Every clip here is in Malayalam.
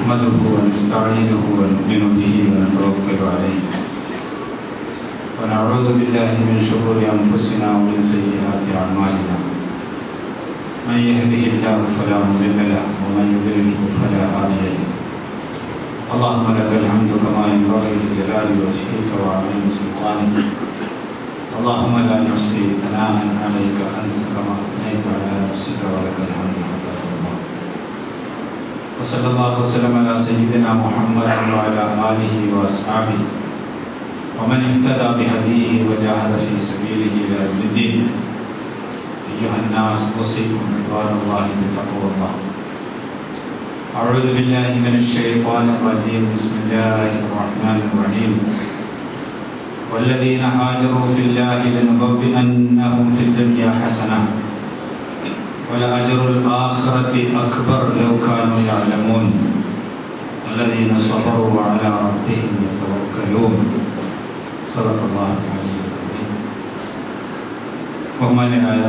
نحمده ونستعينه ونؤمن به ونتوكل عليه ونعوذ بالله من شرور أنفسنا ومن سيئات أعمالنا من يهده الله فلا مضل له ومن يضلل فلا هادي له اللهم لك الحمد كما ينبغي لجلال وجهك وعظيم سلطانك اللهم لا نحصي ثناء عليك أنت كما أثنيت على نفسك ولك الحمد حتى ترضى وصلى الله وسلم على سيدنا محمد وعلى آله وأصحابه ومن اهتدى بهديه وجاهد في سبيله إلى يوم الدين أيها الناس أوصيكم عباد الله بتقوى الله أعوذ بالله من الشيطان الرجيم بسم الله الرحمن الرحيم والذين هاجروا في الله لنبوئنهم في الدنيا حسنة ولأجر الآخرة أكبر لو كانوا يعلمون الذين صبروا وعلى ربهم يتوكلون صدق الله العلي العظيم ബഹുമാന്യരായ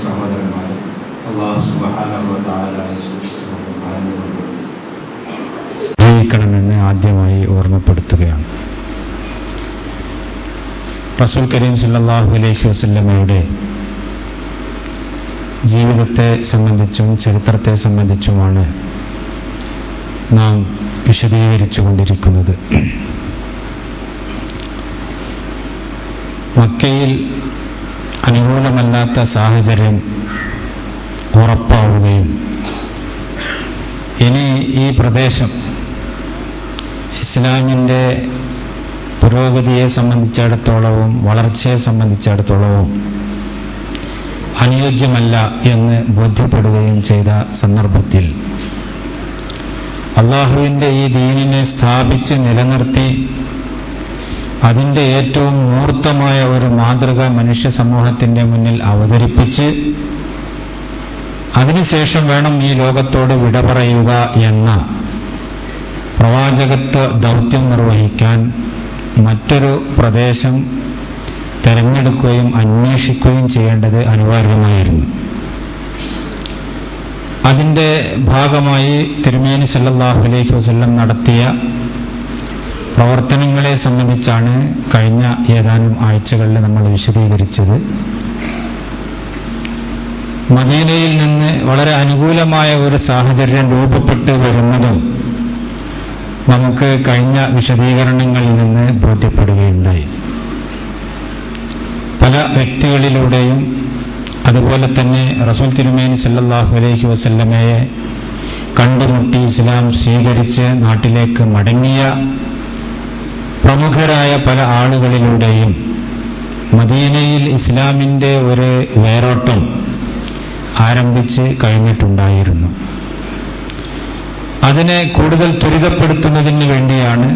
സഹോദരന്മാരെ അല്ലാഹു സുബ്ഹാനഹു വ തആലയെ സൂക്ഷിക്കണമെന്ന് ആദ്യമായി ഓർമ്മപ്പെടുത്തുകയാണ്. റസൂൽ കരീം സല്ലല്ലാഹു അലൈഹി വസല്ലമയുടെ ജീവിതത്തെ സംബന്ധിച്ചും ചരിത്രത്തെ സംബന്ധിച്ചുമാണ് നാം വിശദീകരിച്ചു കൊണ്ടിരിക്കുന്നത്. മക്കയിൽ അനുകൂലമല്ലാത്ത സാഹചര്യം ഉറപ്പാവുകയും ഇനി ഈ പ്രദേശം ഇസ്ലാമിൻ്റെ പുരോഗതിയെ സംബന്ധിച്ചിടത്തോളവും വളർച്ചയെ സംബന്ധിച്ചിടത്തോളവും അനുയോജ്യമല്ല എന്ന് ബോധ്യപ്പെടുകയും ചെയ്ത സന്ദർഭത്തിൽ അള്ളാഹുവിൻ്റെ ഈ ദീനിനെ സ്ഥാപിച്ച് നിലനിർത്തി അതിൻ്റെ ഏറ്റവും മൂർത്തമായ ഒരു മാതൃക മനുഷ്യ സമൂഹത്തിൻ്റെ മുന്നിൽ അവതരിപ്പിച്ച് അതിനുശേഷം വേണം ഈ ലോകത്തോട് വിട പറയുക എന്ന പ്രവാചകത്വ ദൗത്യം നിർവഹിക്കാൻ മറ്റൊരു പ്രദേശം തെരഞ്ഞെടുക്കുകയും അന്വേഷിക്കുകയും ചെയ്യേണ്ടത് അനിവാര്യമായിരുന്നു. അതിൻ്റെ ഭാഗമായി തിരുമേനി സല്ലല്ലാഹു അലൈഹി വസല്ലം നടത്തിയ പ്രവർത്തനങ്ങളെ സംബന്ധിച്ചാണ് കഴിഞ്ഞ ഏതാനും ആഴ്ചകളിൽ നമ്മൾ വിശദീകരിച്ചത്. മദീനയിൽ നിന്ന് വളരെ അനുകൂലമായ ഒരു സാഹചര്യം രൂപപ്പെട്ടു വരുന്നതും നമുക്ക് കഴിഞ്ഞ വിശദീകരണങ്ങളിൽ നിന്ന് ബോധ്യപ്പെടുകയുണ്ടായി. പല വ്യക്തികളിലൂടെയും അതുപോലെ തന്നെ റസൂൽ തിരുമേനി സല്ലല്ലാഹു അലൈഹി വസല്ലമയെ കണ്ടുമുട്ടി ഇസ്ലാം സ്വീകരിച്ച് നാട്ടിലേക്ക് മടങ്ങിയ പ്രമുഖരായ പല ആളുകളിലൂടെയും മദീനയിൽ ഇസ്ലാമിൻ്റെ ഒരു വേരോട്ടം ആരംഭിച്ച് കഴിഞ്ഞിട്ടുണ്ടായിരുന്നു. അതിനെ കൂടുതൽ ത്വരിതപ്പെടുത്തുന്നതിന് വേണ്ടിയാണ്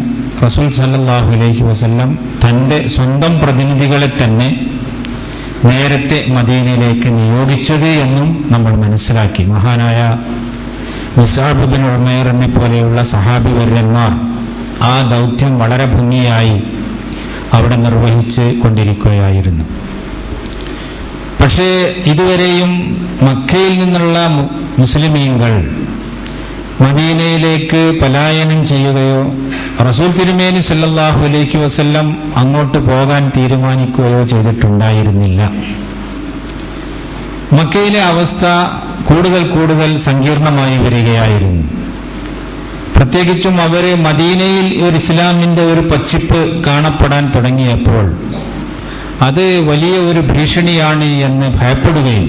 റസൂൽ സല്ലല്ലാഹു അലൈഹി വസല്ലം തൻ്റെ സ്വന്തം പ്രതിനിധികളെ തന്നെ നേരത്തെ മദീനയിലേക്ക് നിയോഗിച്ചത് എന്നും നമ്മൾ മനസ്സിലാക്കി. മഹാനായ മുസ്അബ് ഇബ്നു ഉമൈറിനെ പോലെയുള്ള സഹാബി വര്യന്മാർ ആ ദൗത്യം വളരെ ഭംഗിയായി അവിടെ നിർവഹിച്ച് കൊണ്ടിരിക്കുകയായിരുന്നു. പക്ഷേ ഇതുവരെയും മക്കയിൽ നിന്നുള്ള മുസ്ലിമീങ്ങൾ മദീനയിലേക്ക് പലായനം ചെയ്യുകയോ റസൂൽ തിരുമേനി സല്ലല്ലാഹു അലൈഹി വസല്ലം അങ്ങോട്ട് പോകാൻ തീരുമാനിക്കുകയോ ചെയ്തിട്ടുണ്ടായിരുന്നില്ല. മക്കയിലെ അവസ്ഥ കൂടുതൽ സങ്കീർണമായി വരികയായിരുന്നു. പ്രത്യേകിച്ചും അവര് മദീനയിൽ ഒരു ഇസ്ലാമിന്റെ ഒരു പച്ചിപ്പ് കാണപ്പെടാൻ തുടങ്ങിയപ്പോൾ അത് വലിയ ഒരു ഭീഷണിയാണ് എന്ന് ഭയപ്പെടുകയും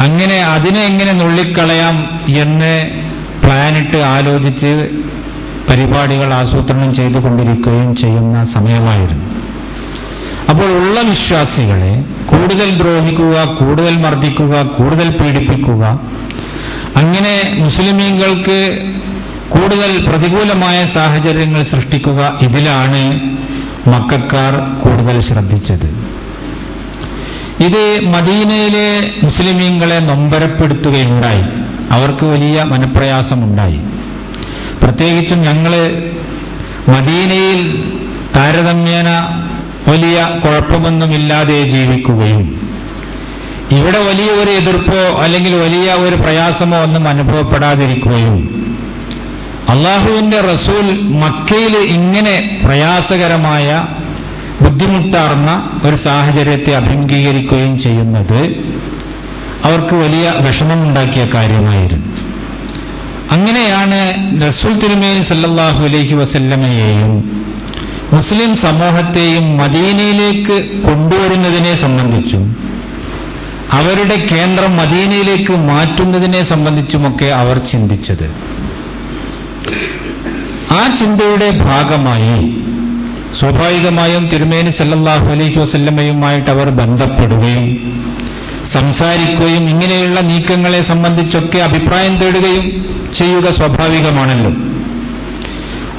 അങ്ങനെ അതിനെ എങ്ങനെ നുള്ളിക്കളയാം എന്ന് പ്ലാനിട്ട് ആലോചിച്ച് പരിപാടികൾ ആസൂത്രണം ചെയ്തുകൊണ്ടിരിക്കുകയും ചെയ്യുന്ന സമയമായിരുന്നു. അപ്പോൾ ഉള്ള വിശ്വാസികളെ കൂടുതൽ ദ്രോഹിക്കുക, കൂടുതൽ മർദ്ദിക്കുക, കൂടുതൽ പീഡിപ്പിക്കുക, അങ്ങനെ മുസ്ലിമീങ്ങൾക്ക് കൂടുതൽ പ്രതികൂലമായ സാഹചര്യങ്ങൾ സൃഷ്ടിക്കുക, ഇതിലാണ് മക്കക്കാർ കൂടുതൽ ശ്രദ്ധിച്ചത്. ഇത് മദീനയിലെ മുസ്ലിമീങ്ങളെ നൊമ്പരപ്പെടുത്തുകയുണ്ടായി. അവർക്ക് വലിയ മനപ്രയാസമുണ്ടായി. പ്രത്യേകിച്ചും ഞങ്ങൾ മദീനയിൽ താരതമ്യേന വലിയ കുഴപ്പമൊന്നുമില്ലാതെ ജീവിക്കുകയും ഇവിടെ വലിയ ഒരു എതിർപ്പോ അല്ലെങ്കിൽ വലിയ ഒരു പ്രയാസമോ ഒന്നും അനുഭവപ്പെടാതിരിക്കുകയും അള്ളാഹുവിന്റെ റസൂൽ മക്കയിൽ ഇങ്ങനെ പ്രയാസകരമായ ബുദ്ധിമുട്ടാർന്ന ഒരു സാഹചര്യത്തെ അഭിമുഖീകരിക്കുകയും ചെയ്യുന്നത് അവർക്ക് വലിയ വിഷമമുണ്ടാക്കിയ കാര്യമായിരുന്നു. അങ്ങനെയാണ് റസൂൽ തിരുമേനി സല്ലല്ലാഹു അലൈഹി വസല്ലമയെയും മുസ്ലിം സമൂഹത്തെയും മദീനയിലേക്ക് കൊണ്ടുവരുന്നതിനെ സംബന്ധിച്ചും അവരുടെ കേന്ദ്രം മദീനയിലേക്ക് മാറ്റുന്നതിനെ സംബന്ധിച്ചുമൊക്കെ അവർ ചിന്തിച്ചത്. ആ ചിന്തയുടെ ഭാഗമായി സ്വാഭാവികമായും തിരുമേനി സല്ലല്ലാഹു അലൈഹി വസല്ലമയുമായിട്ട് അവർ ബന്ധപ്പെടുകയും സംസാരിക്കുകയും ഇങ്ങനെയുള്ള നീക്കങ്ങളെ സംബന്ധിച്ചൊക്കെ അഭിപ്രായം തേടുകയും ചെയ്യുക സ്വാഭാവികമാണല്ലോ.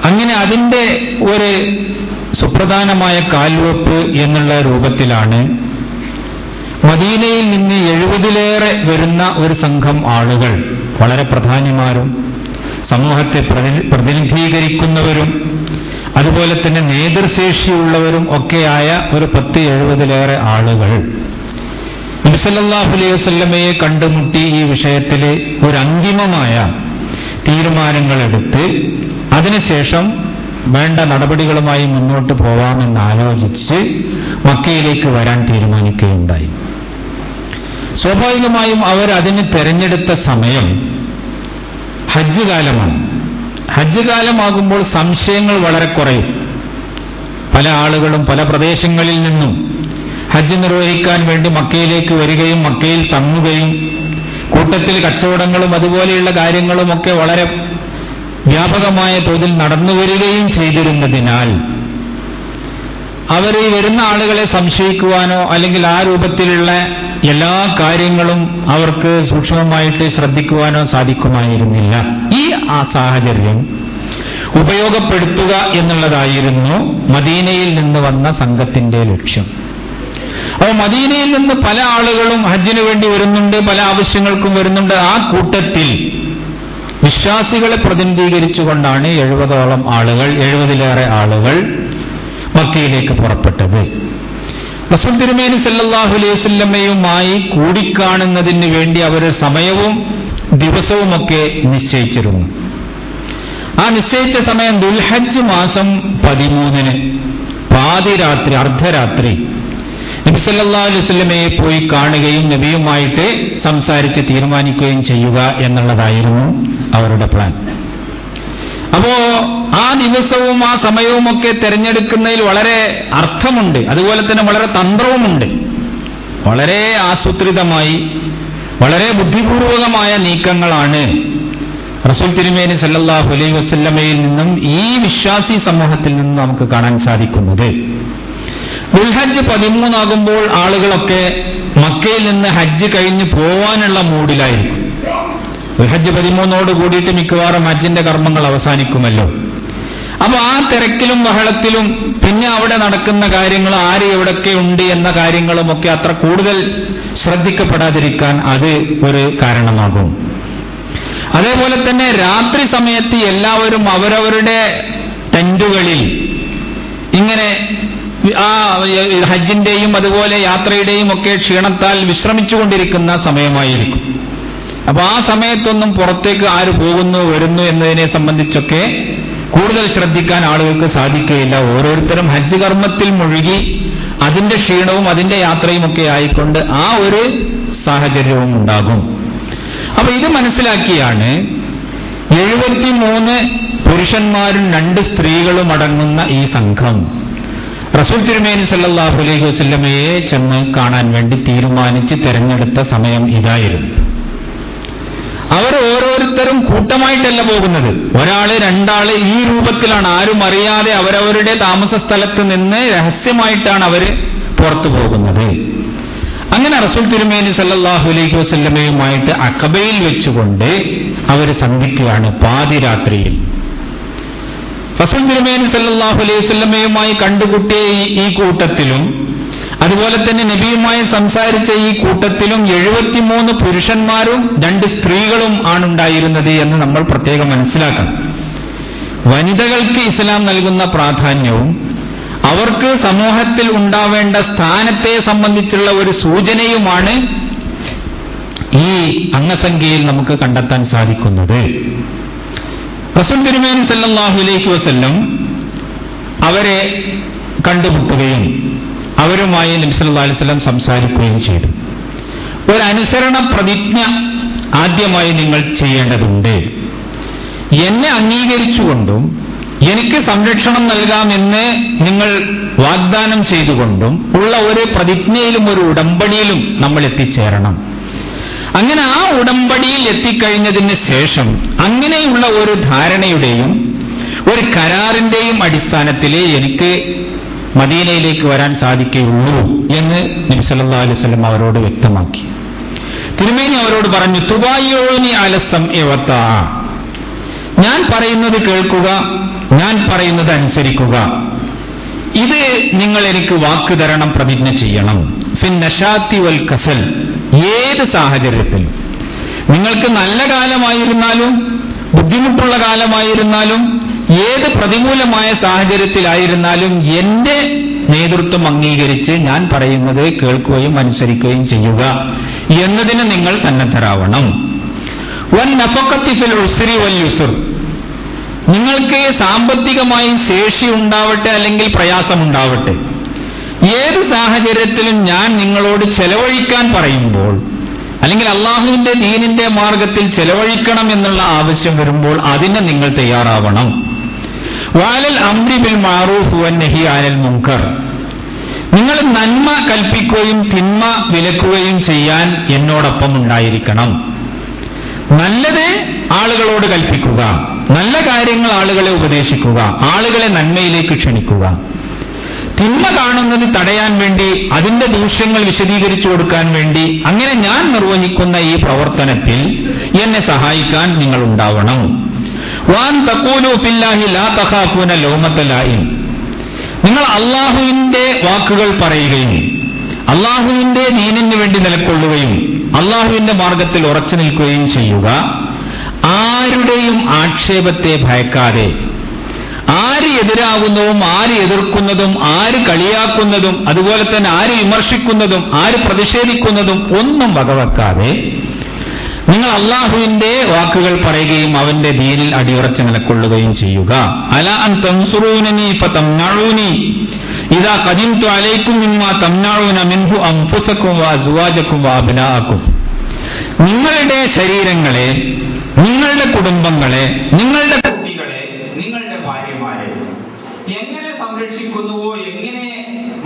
അങ്ങനെ അതിന്റെ ഒരു സുപ്രധാനമായ കാൽവെപ്പ് എന്നുള്ള രൂപത്തിലാണ് മദീനയിൽ നിന്ന് 70-ലേറെ വരുന്ന ഒരു സംഘം ആളുകൾ, വളരെ പ്രധാനിമാരും സമൂഹത്തെ പ്രതിനിധീകരിക്കുന്നവരും അതുപോലെ തന്നെ നേതൃശേഷിയുള്ളവരും ഒക്കെയായ ഒരു 10-70-ലേറെ ആളുകൾ നബി സല്ലല്ലാഹു അലൈഹി വസല്ലമയെ കണ്ടുമുട്ടി ഈ വിഷയത്തിൽ ഒരു അന്തിമമായ തീരുമാനങ്ങളെടുത്ത് അതിനുശേഷം വേണ്ട നടപടികളുമായി മുന്നോട്ട് പോവാമെന്ന് ആലോചിച്ച് മക്കയിലേക്ക് വരാൻ തീരുമാനിക്കുകയുണ്ടായി. സ്വാഭാവികമായും അവർ അതിന് തെരഞ്ഞെടുത്ത സമയം ഹജ്ജ് കാലമാണ്. ഹജ്ജ് കാലമാകുമ്പോൾ സംശയങ്ങൾ വളരെ കുറയും. പല ആളുകളും പല പ്രദേശങ്ങളിൽ നിന്നും ഹജ്ജ് നിർവഹിക്കാൻ വേണ്ടി മക്കയിലേക്ക് വരികയും മക്കയിൽ തങ്ങുകയും കൂട്ടത്തിൽ കച്ചവടങ്ങളും അതുപോലെയുള്ള കാര്യങ്ങളുമൊക്കെ വളരെ വ്യാപകമായ തോതിൽ നടന്നുവരികയും ചെയ്തിരുന്നതിനാൽ അവർ ഈ വരുന്ന ആളുകളെ സംശയിക്കുവാനോ അല്ലെങ്കിൽ ആ രൂപത്തിലുള്ള എല്ലാ കാര്യങ്ങളും അവർക്ക് സൂക്ഷ്മമായിട്ട് ശ്രദ്ധിക്കുവാനോ സാധിക്കുമായിരുന്നില്ല. ഈ സാഹചര്യം ഉപയോഗപ്പെടുത്തുക എന്നുള്ളതായിരുന്നു മദീനയിൽ നിന്ന് വന്ന സംഘത്തിന്റെ ലക്ഷ്യം. അപ്പോൾ മദീനയിൽ നിന്ന് പല ആളുകളും ഹജ്ജിന് വേണ്ടി വരുന്നുണ്ട്, പല ആവശ്യങ്ങൾക്കും വരുന്നുണ്ട്. ആ കൂട്ടത്തിൽ വിശ്വാസികളെ പ്രതിനിധീകരിച്ചുകൊണ്ടാണ് 70-ഓളം ആളുകൾ, 70-ലേറെ ആളുകൾ മക്കയിലേക്ക് പുറപ്പെട്ടത്. റസൂൽ തിരുമേനി സല്ലല്ലാഹു അലൈഹി വസല്ലമയുമായി കൂടിക്കാണുന്നതിന് വേണ്ടി അവർ സമയവും ദിവസവുമൊക്കെ നിശ്ചയിച്ചിരുന്നു. ആ നിശ്ചയിച്ച സമയം ദുൽഹജ്ജ് മാസം 13-ന് പാതിരാത്രി, അർദ്ധരാത്രി നബി സല്ലല്ലാഹു അലൈഹി വസല്ലമയെ പോയി കാണുകയും നബിയുമായിട്ട് സംസാരിച്ച് തീരുമാനിക്കുകയും ചെയ്യുക എന്നുള്ളതായിരുന്നു അവരുടെ പ്ലാൻ. അപ്പോ ആ ദിവസവും ആ സമയവുമൊക്കെ തിരഞ്ഞെടുക്കുന്നതിൽ വളരെ അർത്ഥമുണ്ട്, അതുപോലെ തന്നെ വളരെ തന്ത്രവുമുണ്ട്. വളരെ ആസൂത്രിതമായി വളരെ ബുദ്ധിപൂർവകമായ നീക്കങ്ങളാണ് റസൂൽ തിരുമേനി സല്ലല്ലാഹു അലൈഹി വസല്ലമയിൽ നിന്നും ഈ വിശ്വാസി സമൂഹത്തിൽ നിന്നും നമുക്ക് കാണാൻ സാധിക്കുന്നത്. ദുൽഹജ്ജ് 13 ആകുമ്പോൾ ആളുകളൊക്കെ മക്കയിൽ നിന്ന് ഹജ്ജ് കഴിഞ്ഞ് പോവാനുള്ള മൂഡിലായിരിക്കും. ദുൽഹജ്ജ് 13 കൂടിയിട്ട് മിക്കവാറും ഹജ്ജിന്റെ കർമ്മങ്ങൾ അവസാനിക്കുമല്ലോ. അപ്പൊ ആ തിരക്കിലും ബഹളത്തിലും പിന്നെ അവിടെ നടക്കുന്ന കാര്യങ്ങൾ, ആര് എവിടൊക്കെ ഉണ്ട് എന്ന കാര്യങ്ങളുമൊക്കെ അത്ര കൂടുതൽ ശ്രദ്ധിക്കപ്പെടാതിരിക്കാൻ അത് ഒരു കാരണമാകും. അതേപോലെ തന്നെ രാത്രി സമയത്ത് എല്ലാവരും അവരവരുടെ ടെന്റുകളിൽ ഇങ്ങനെ ആ ഹജ്ജിന്റെയും അതുപോലെ യാത്രയുടെയും ഒക്കെ ക്ഷീണത്താൽ വിശ്രമിച്ചുകൊണ്ടിരിക്കുന്ന സമയമായിരിക്കും. അപ്പൊ ആ സമയത്തൊന്നും പുറത്തേക്ക് ആര് പോകുന്നു വരുന്നു എന്നതിനെ സംബന്ധിച്ചൊക്കെ കൂടുതൽ ശ്രദ്ധിക്കാൻ ആളുകൾക്ക് സാധിക്കുകയില്ല. ഓരോരുത്തരും ഹജ്ജ് കർമ്മത്തിൽ മുഴുകി അതിന്റെ ക്ഷീണവും അതിന്റെ യാത്രയും ഒക്കെ ആയിക്കൊണ്ട് ആ ഒരു സാഹചര്യവും ഉണ്ടാകും. അപ്പൊ ഇത് മനസ്സിലാക്കിയാണ് 73 പുരുഷന്മാരും 2 സ്ത്രീകളും അടങ്ങുന്ന ഈ സംഘം റസൂൽ തിരുമേനി സല്ലല്ലാഹു അലൈഹി വസല്ലമയെ ചെന്ന് കാണാൻ വേണ്ടി തീരുമാനിച്ച് തെരഞ്ഞെടുത്ത സമയം ഇതായിരുന്നു. അവർ ഓരോരുത്തരും കൂട്ടമായിട്ടല്ല പോകുന്നത്, ഒരാള് 2 ആള് ഈ രൂപത്തിലാണ്. ആരും അറിയാതെ അവരവരുടെ താമസ സ്ഥലത്ത് നിന്ന് രഹസ്യമായിട്ടാണ് അവര് പുറത്തു പോകുന്നത്. അങ്ങനെ റസൂൽ തിരുമേനി സല്ലല്ലാഹു അലൈഹി വസല്ലമയുമായിട്ട് അഖബയിൽ വെച്ചുകൊണ്ട് അവർ സന്ധിക്കുകയാണ് പാതിരാത്രിയിൽ. റസൂൽ തിരുമേനി സല്ലല്ലാഹു അലൈഹി വസല്ലമയുമായി കണ്ടുമുട്ടിയ ഈ കൂട്ടത്തിലും അതുപോലെ തന്നെ നബിയുമായി സംസാരിച്ച ഈ കൂട്ടത്തിലും 73 പുരുഷന്മാരും 2 സ്ത്രീകളും ആണുണ്ടായിരുന്നത് എന്ന് നമ്മൾ പ്രത്യേകം മനസ്സിലാക്കണം. വനിതകൾക്ക് ഇസ്ലാം നൽകുന്ന പ്രാധാന്യവും അവർക്ക് സമൂഹത്തിൽ ഉണ്ടാവേണ്ട സ്ഥാനത്തെ സംബന്ധിച്ചുള്ള ഒരു സൂചനയുമാണ് ഈ അംഗസംഖ്യയിൽ നമുക്ക് കണ്ടെത്താൻ സാധിക്കുന്നത്. റസൂൽ തിരുമേനി സല്ലല്ലാഹു അലൈഹി വസല്ലം അവരെ കണ്ടുമുട്ടുകയും അവരുമായി നബി സല്ലല്ലാഹു അലൈഹി വസല്ലം സംസാരിക്കുകയും ചെയ്തു. ഒരു അനുസരണ പ്രതിജ്ഞ ആദ്യമായി നിങ്ങൾ ചെയ്യേണ്ടതുണ്ട്. എന്നെ അംഗീകരിച്ചുകൊണ്ടും എനിക്ക് സംരക്ഷണം നൽകാമെന്ന് നിങ്ങൾ വാഗ്ദാനം ചെയ്തുകൊണ്ടും ഉള്ള ഒരു പ്രതിജ്ഞയിലും ഒരു ഉടമ്പടിയിലും നമ്മൾ എത്തിച്ചേരണം. അങ്ങനെ ആ ഉടമ്പടിയിൽ എത്തിക്കഴിഞ്ഞതിന് ശേഷം അങ്ങനെയുള്ള ഒരു ധാരണയുടെയും ഒരു കരാറിന്റെയും അടിസ്ഥാനത്തിലേ എനിക്ക് മദീനയിലേക്ക് വരാൻ സാധിക്കുകയുള്ളൂ എന്ന് നബി സല്ലല്ലാഹു അലൈഹി വസല്ലം അവരോട് വ്യക്തമാക്കി. തിരുമേനി അവരോട് പറഞ്ഞു, തുബായിഊനി അലസം എവത്താ, ഞാൻ പറയുന്നത് കേൾക്കുക, ഞാൻ പറയുന്നത് അനുസരിക്കുക. ഇത് നിങ്ങൾ എനിക്ക് വാക്ക് തരണം, പ്രതിജ്ഞ ചെയ്യണം. ഫിൻ നശാത്തി വൽ കസൽ, ഏത് സാഹചര്യത്തിലും നിങ്ങൾക്ക് നല്ല കാലമായിരുന്നാലും ബുദ്ധിമുട്ടുള്ള കാലമായിരുന്നാലും ഏത് പ്രതികൂലമായ സാഹചര്യത്തിലായിരുന്നാലും എന്റെ നേതൃത്വം അംഗീകരിച്ച് ഞാൻ പറയുന്നത് കേൾക്കുകയും അനുസരിക്കുകയും ചെയ്യുക എന്നതിന് നിങ്ങൾ സന്നദ്ധരാവണം. വൻ നഫഖത്തി ഫിൽ ഉസ്രി വൽ യുസ്ർ, നിങ്ങൾക്ക് സാമ്പത്തികമായി ശേഷി ഉണ്ടാവട്ടെ അല്ലെങ്കിൽ പ്രയാസമുണ്ടാവട്ടെ, ഏത് സാഹചര്യത്തിലും ഞാൻ നിങ്ങളോട് ചെലവഴിക്കാൻ പറയുമ്പോൾ അല്ലെങ്കിൽ അള്ളാഹുവിന്റെ ദീനിന്റെ മാർഗത്തിൽ ചെലവഴിക്കണം എന്നുള്ള ആവശ്യം വരുമ്പോൾ അതിന് നിങ്ങൾ തയ്യാറാവണം. വഅലൽ അംരി ബിൽ മഅറൂഫ് വന്നഹി അനിൽ മുൻകർ, നിങ്ങൾ നന്മ കൽപ്പിക്കുകയും തിന്മ വിലക്കുകയും ചെയ്യാൻ എന്നോടൊപ്പം ഉണ്ടായിരിക്കണം. നല്ലത് ആളുകളോട് കൽപ്പിക്കുക, നല്ല കാര്യങ്ങൾ ആളുകളെ ഉപദേശിക്കുക, ആളുകളെ നന്മയിലേക്ക് ക്ഷണിക്കുക. തിന്മ കാണുന്നത് തടയാൻ വേണ്ടി, അതിന്റെ ദൂഷ്യങ്ങൾ വിശദീകരിച്ചു കൊടുക്കാൻ വേണ്ടി, അങ്ങനെ ഞാൻ നിർവഹിക്കുന്ന ഈ പ്രവർത്തനത്തിൽ എന്നെ സഹായിക്കാൻ നിങ്ങൾ ഉണ്ടാവണം. വാൻ തഖൂലു ഫില്ലാഹി ലാ തഖാഫൂന ലൗമത ലായിം, നിങ്ങൾ അള്ളാഹുവിന്റെ വാക്കുകൾ പറയുകയും അള്ളാഹുവിന്റെ ദീനിന് വേണ്ടി നിലകൊള്ളുകയും അള്ളാഹുവിന്റെ മാർഗത്തിൽ ഉറച്ചു നിൽക്കുകയും ചെയ്യുക. ആരുടെയും ആക്ഷേപത്തെ ഭയക്കാതെ, ആര് എതിരാകുന്നതും ആര് എതിർക്കുന്നതും ആര് കളിയാക്കുന്നതും അതുപോലെ തന്നെ ആര് വിമർശിക്കുന്നതും ആര് പ്രതിഷേധിക്കുന്നതും ഒന്നും വകവെക്കാതെ നിങ്ങൾ അള്ളാഹുവിന്റെ വാക്കുകൾ പറയുകയും അവന്റെ ദീനിൽ അടിയുറച്ചു നിലകൊള്ളുകയും ചെയ്യുക. അലാ അൻ തൻസുറൂനനി ഫതംനഊനി ഇദാ ഖദിംതു അലൈക്കും മിമ്മാ തംനഊന മിൻഹു അൻഫുസകും വഅസ്വാജകും വഅബ്നാഅകും, നിങ്ങളുടെ ശരീരങ്ങളെ, നിങ്ങളുടെ കുടുംബങ്ങളെ, നിങ്ങളുടെ കുട്ടികളെ, നിങ്ങളുടെ ഭാര്യമാരെ എങ്ങനെ സംരക്ഷിക്കുന്നുവോ, എങ്ങനെ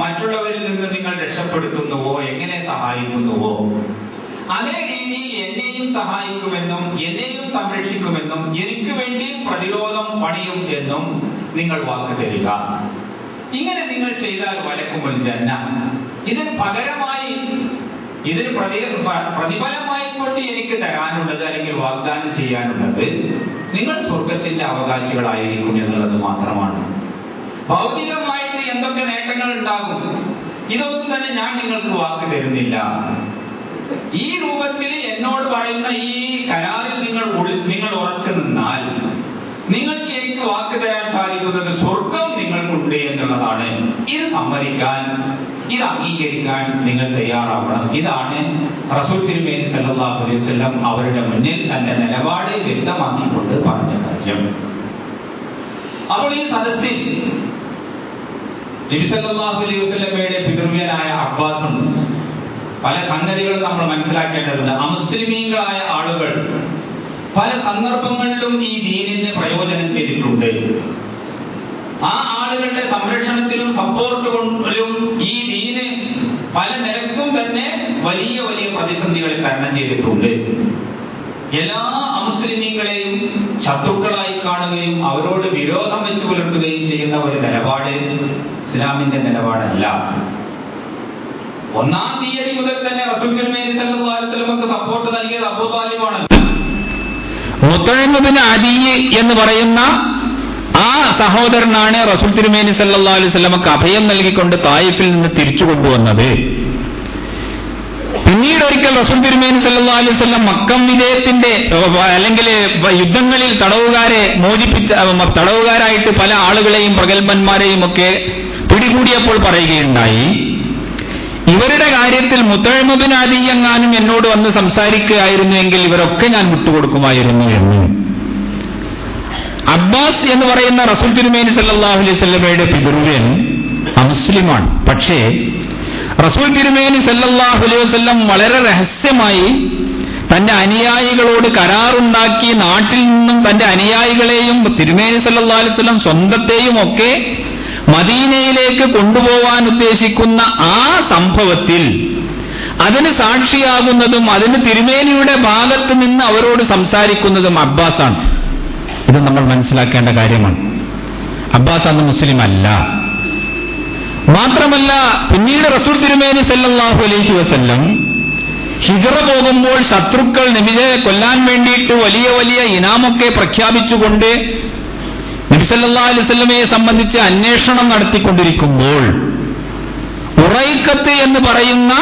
മറ്റുള്ളവരിൽ നിന്ന് നിങ്ങൾ രക്ഷപ്പെടുത്തുന്നുവോ, എങ്ങനെ സഹായിക്കുന്നുവോ, അതേ രീതിയിൽ എന്നെയും സഹായിക്കുമെന്നും എന്നെയും സംരക്ഷിക്കുമെന്നും എനിക്ക് വേണ്ടി പ്രതിരോധം പണിയും എന്നും നിങ്ങൾ വാക്ക് തരിക. ഇങ്ങനെ നിങ്ങൾ ചെയ്താൽ വലക്കുമുൽ ജന്ന, ഇതിന് പകരമായി, ഇതിന് പ്രതിഫലമായി കൊണ്ട് എനിക്ക് തരാനുള്ളത് അല്ലെങ്കിൽ വാഗ്ദാനം ചെയ്യാനുള്ളത് നിങ്ങൾ സ്വർഗത്തിന്റെ അവകാശികളായിരിക്കും എന്നുള്ളത് മാത്രമാണ്. ഭൗതികമായിട്ട് എന്തൊക്കെ നേട്ടങ്ങൾ ഉണ്ടാകും, ഇതൊന്നും തന്നെ ഞാൻ നിങ്ങൾക്ക് വാക്ക് തരുന്നില്ല. ഈ രൂപത്തിൽ എന്നോട് പറയുന്ന ഈ കരാറിൽ നിങ്ങൾ ഉറച്ചു നിന്നാൽ നിങ്ങൾക്ക് എനിക്ക് വാക്ക് തരാൻ സാധിക്കുന്നത് സ്വർഗം നിങ്ങൾക്കുണ്ട് എന്നുള്ളതാണ്. ഇത് സമ്മതിക്കാൻ, ഇത് അംഗീകരിക്കാൻ നിങ്ങൾ തയ്യാറാവണം. ഇതാണ് റസൂൽ തിരുമേനി സല്ലല്ലാഹു അലൈഹി വസല്ലം അവരുടെ മുന്നിൽ തന്റെ നിലപാട് വ്യക്തമാക്കിക്കൊണ്ട് പറഞ്ഞ കാര്യം. അപ്പോൾ ഈ സദസ്സിൽ നബി സല്ലല്ലാഹു അലൈഹി വസല്ലമയുടെ പിതൃവ്യനായ അബ്ബാസുണ്ട്. പല സംഗതികളും നമ്മൾ മനസ്സിലാക്കേണ്ടതുണ്ട്. അമുസ്ലിമീങ്ങളായ ആളുകൾ പല സന്ദർഭങ്ങളിലും ഈ ദീനിന് പ്രയോജനം ചെയ്തിട്ടുണ്ട്. ആ ആളുകളുടെ സംരക്ഷണത്തിലും സപ്പോർട്ട് കൊണ്ടും ഈ ദീന് പല നിരക്കും തന്നെ വലിയ വലിയ പ്രതിസന്ധികളെ തരണം ചെയ്തിട്ടുണ്ട്. എല്ലാ അമുസ്ലിമീങ്ങളെയും ശത്രുക്കളായി കാണുകയും അവരോട് വിരോധം വെച്ച് പുലർത്തുകയും ചെയ്യുന്ന ഒരു നിലപാട് ഇസ്ലാമിന്റെ നിലപാടല്ല. ഒന്നാം തീയതി മുതൽ തന്നെ റസൂൽ തിരുമേനി സല്ലല്ലാഹു അലൈഹി വസല്ലമക്ക് സപ്പോർട്ട് നൽകിയത് അബൂ താലിബാണ്. മുത്തഇം ബിൻ അദി എന്ന് പറയുന്ന ആ സഹോദരനാണ് റസൂൽ തിരുമേനി സല്ലല്ലാഹു അലൈഹി വസല്ലമക്ക് അഭയം നൽകിക്കൊണ്ട് തായിഫിൽ നിന്ന് തിരിച്ചു കൊണ്ടുവന്നത്. പിന്നീട് ഒരിക്കൽ റസൂൽ തിരുമേനി സല്ലല്ലാഹു അലൈഹി വസല്ലം മക്കം വിജയത്തിന്റെ അല്ലെങ്കിൽ യുദ്ധങ്ങളിൽ തടവുകാരായിട്ട് പല ആളുകളെയും പ്രഗത്ഭന്മാരെയും ഒക്കെ പിടികൂടിയപ്പോൾ പറയുകയുണ്ടായി, ഇവരുടെ കാര്യത്തിൽ മുത്തഇം ബിൻ അദി എങ്ങാനും എന്നോട് വന്ന് സംസാരിക്കുകയായിരുന്നുവെങ്കിൽ ഇവരൊക്കെ ഞാൻ വിട്ടുകൊടുക്കുമായിരുന്നു എന്ന്. അബ്ബാസ് എന്ന് പറയുന്ന റസൂൽ തിരുമേനി സല്ലല്ലാഹു അലൈഹി വസല്ലമയുടെ പിതൃവ്യൻ അമുസ്ലിമാണ്. പക്ഷേ റസൂൽ തിരുമേനി സല്ലല്ലാഹു അലൈഹി വസല്ലം വളരെ രഹസ്യമായി തന്റെ അനുയായികളോട് കരാറുണ്ടാക്കി നാട്ടിൽ നിന്നും തന്റെ അനുയായികളെയും തിരുമേനി സല്ലല്ലാഹു അലൈഹി വസല്ലം സ്വന്തത്തെയും ഒക്കെ മദീനയിലേക്ക് കൊണ്ടുപോകാൻ ഉദ്ദേശിക്കുന്ന ആ സംഭവത്തിൽ അതിന് സാക്ഷിയാകുന്നതും അതിന് തിരുമേനിയുടെ ഭാഗത്ത് നിന്ന് അവരോട് സംസാരിക്കുന്നതും അബ്ബാസാണ്. ഇത് നമ്മൾ മനസ്സിലാക്കേണ്ട കാര്യമാണ്. അബ്ബാസ് അന്ന് മുസ്ലിം അല്ല. മാത്രമല്ല പിന്നീട് റസൂൽ തിരുമേനി സല്ലല്ലാഹു അലൈഹി വസല്ലം ഹിജ്റ പോകുമ്പോൾ ശത്രുക്കൾ നബിയെ കൊല്ലാൻ വേണ്ടിയിട്ട് വലിയ വലിയ ഇനാമൊക്കെ പ്രഖ്യാപിച്ചുകൊണ്ട് നബി സല്ലല്ലാഹു അലൈഹി വസല്ലമയെ സംബന്ധിച്ച് അന്വേഷണം നടത്തിക്കൊണ്ടിരിക്കുമ്പോൾ ഉറൈഖത്ത് എന്ന് പറയുന്ന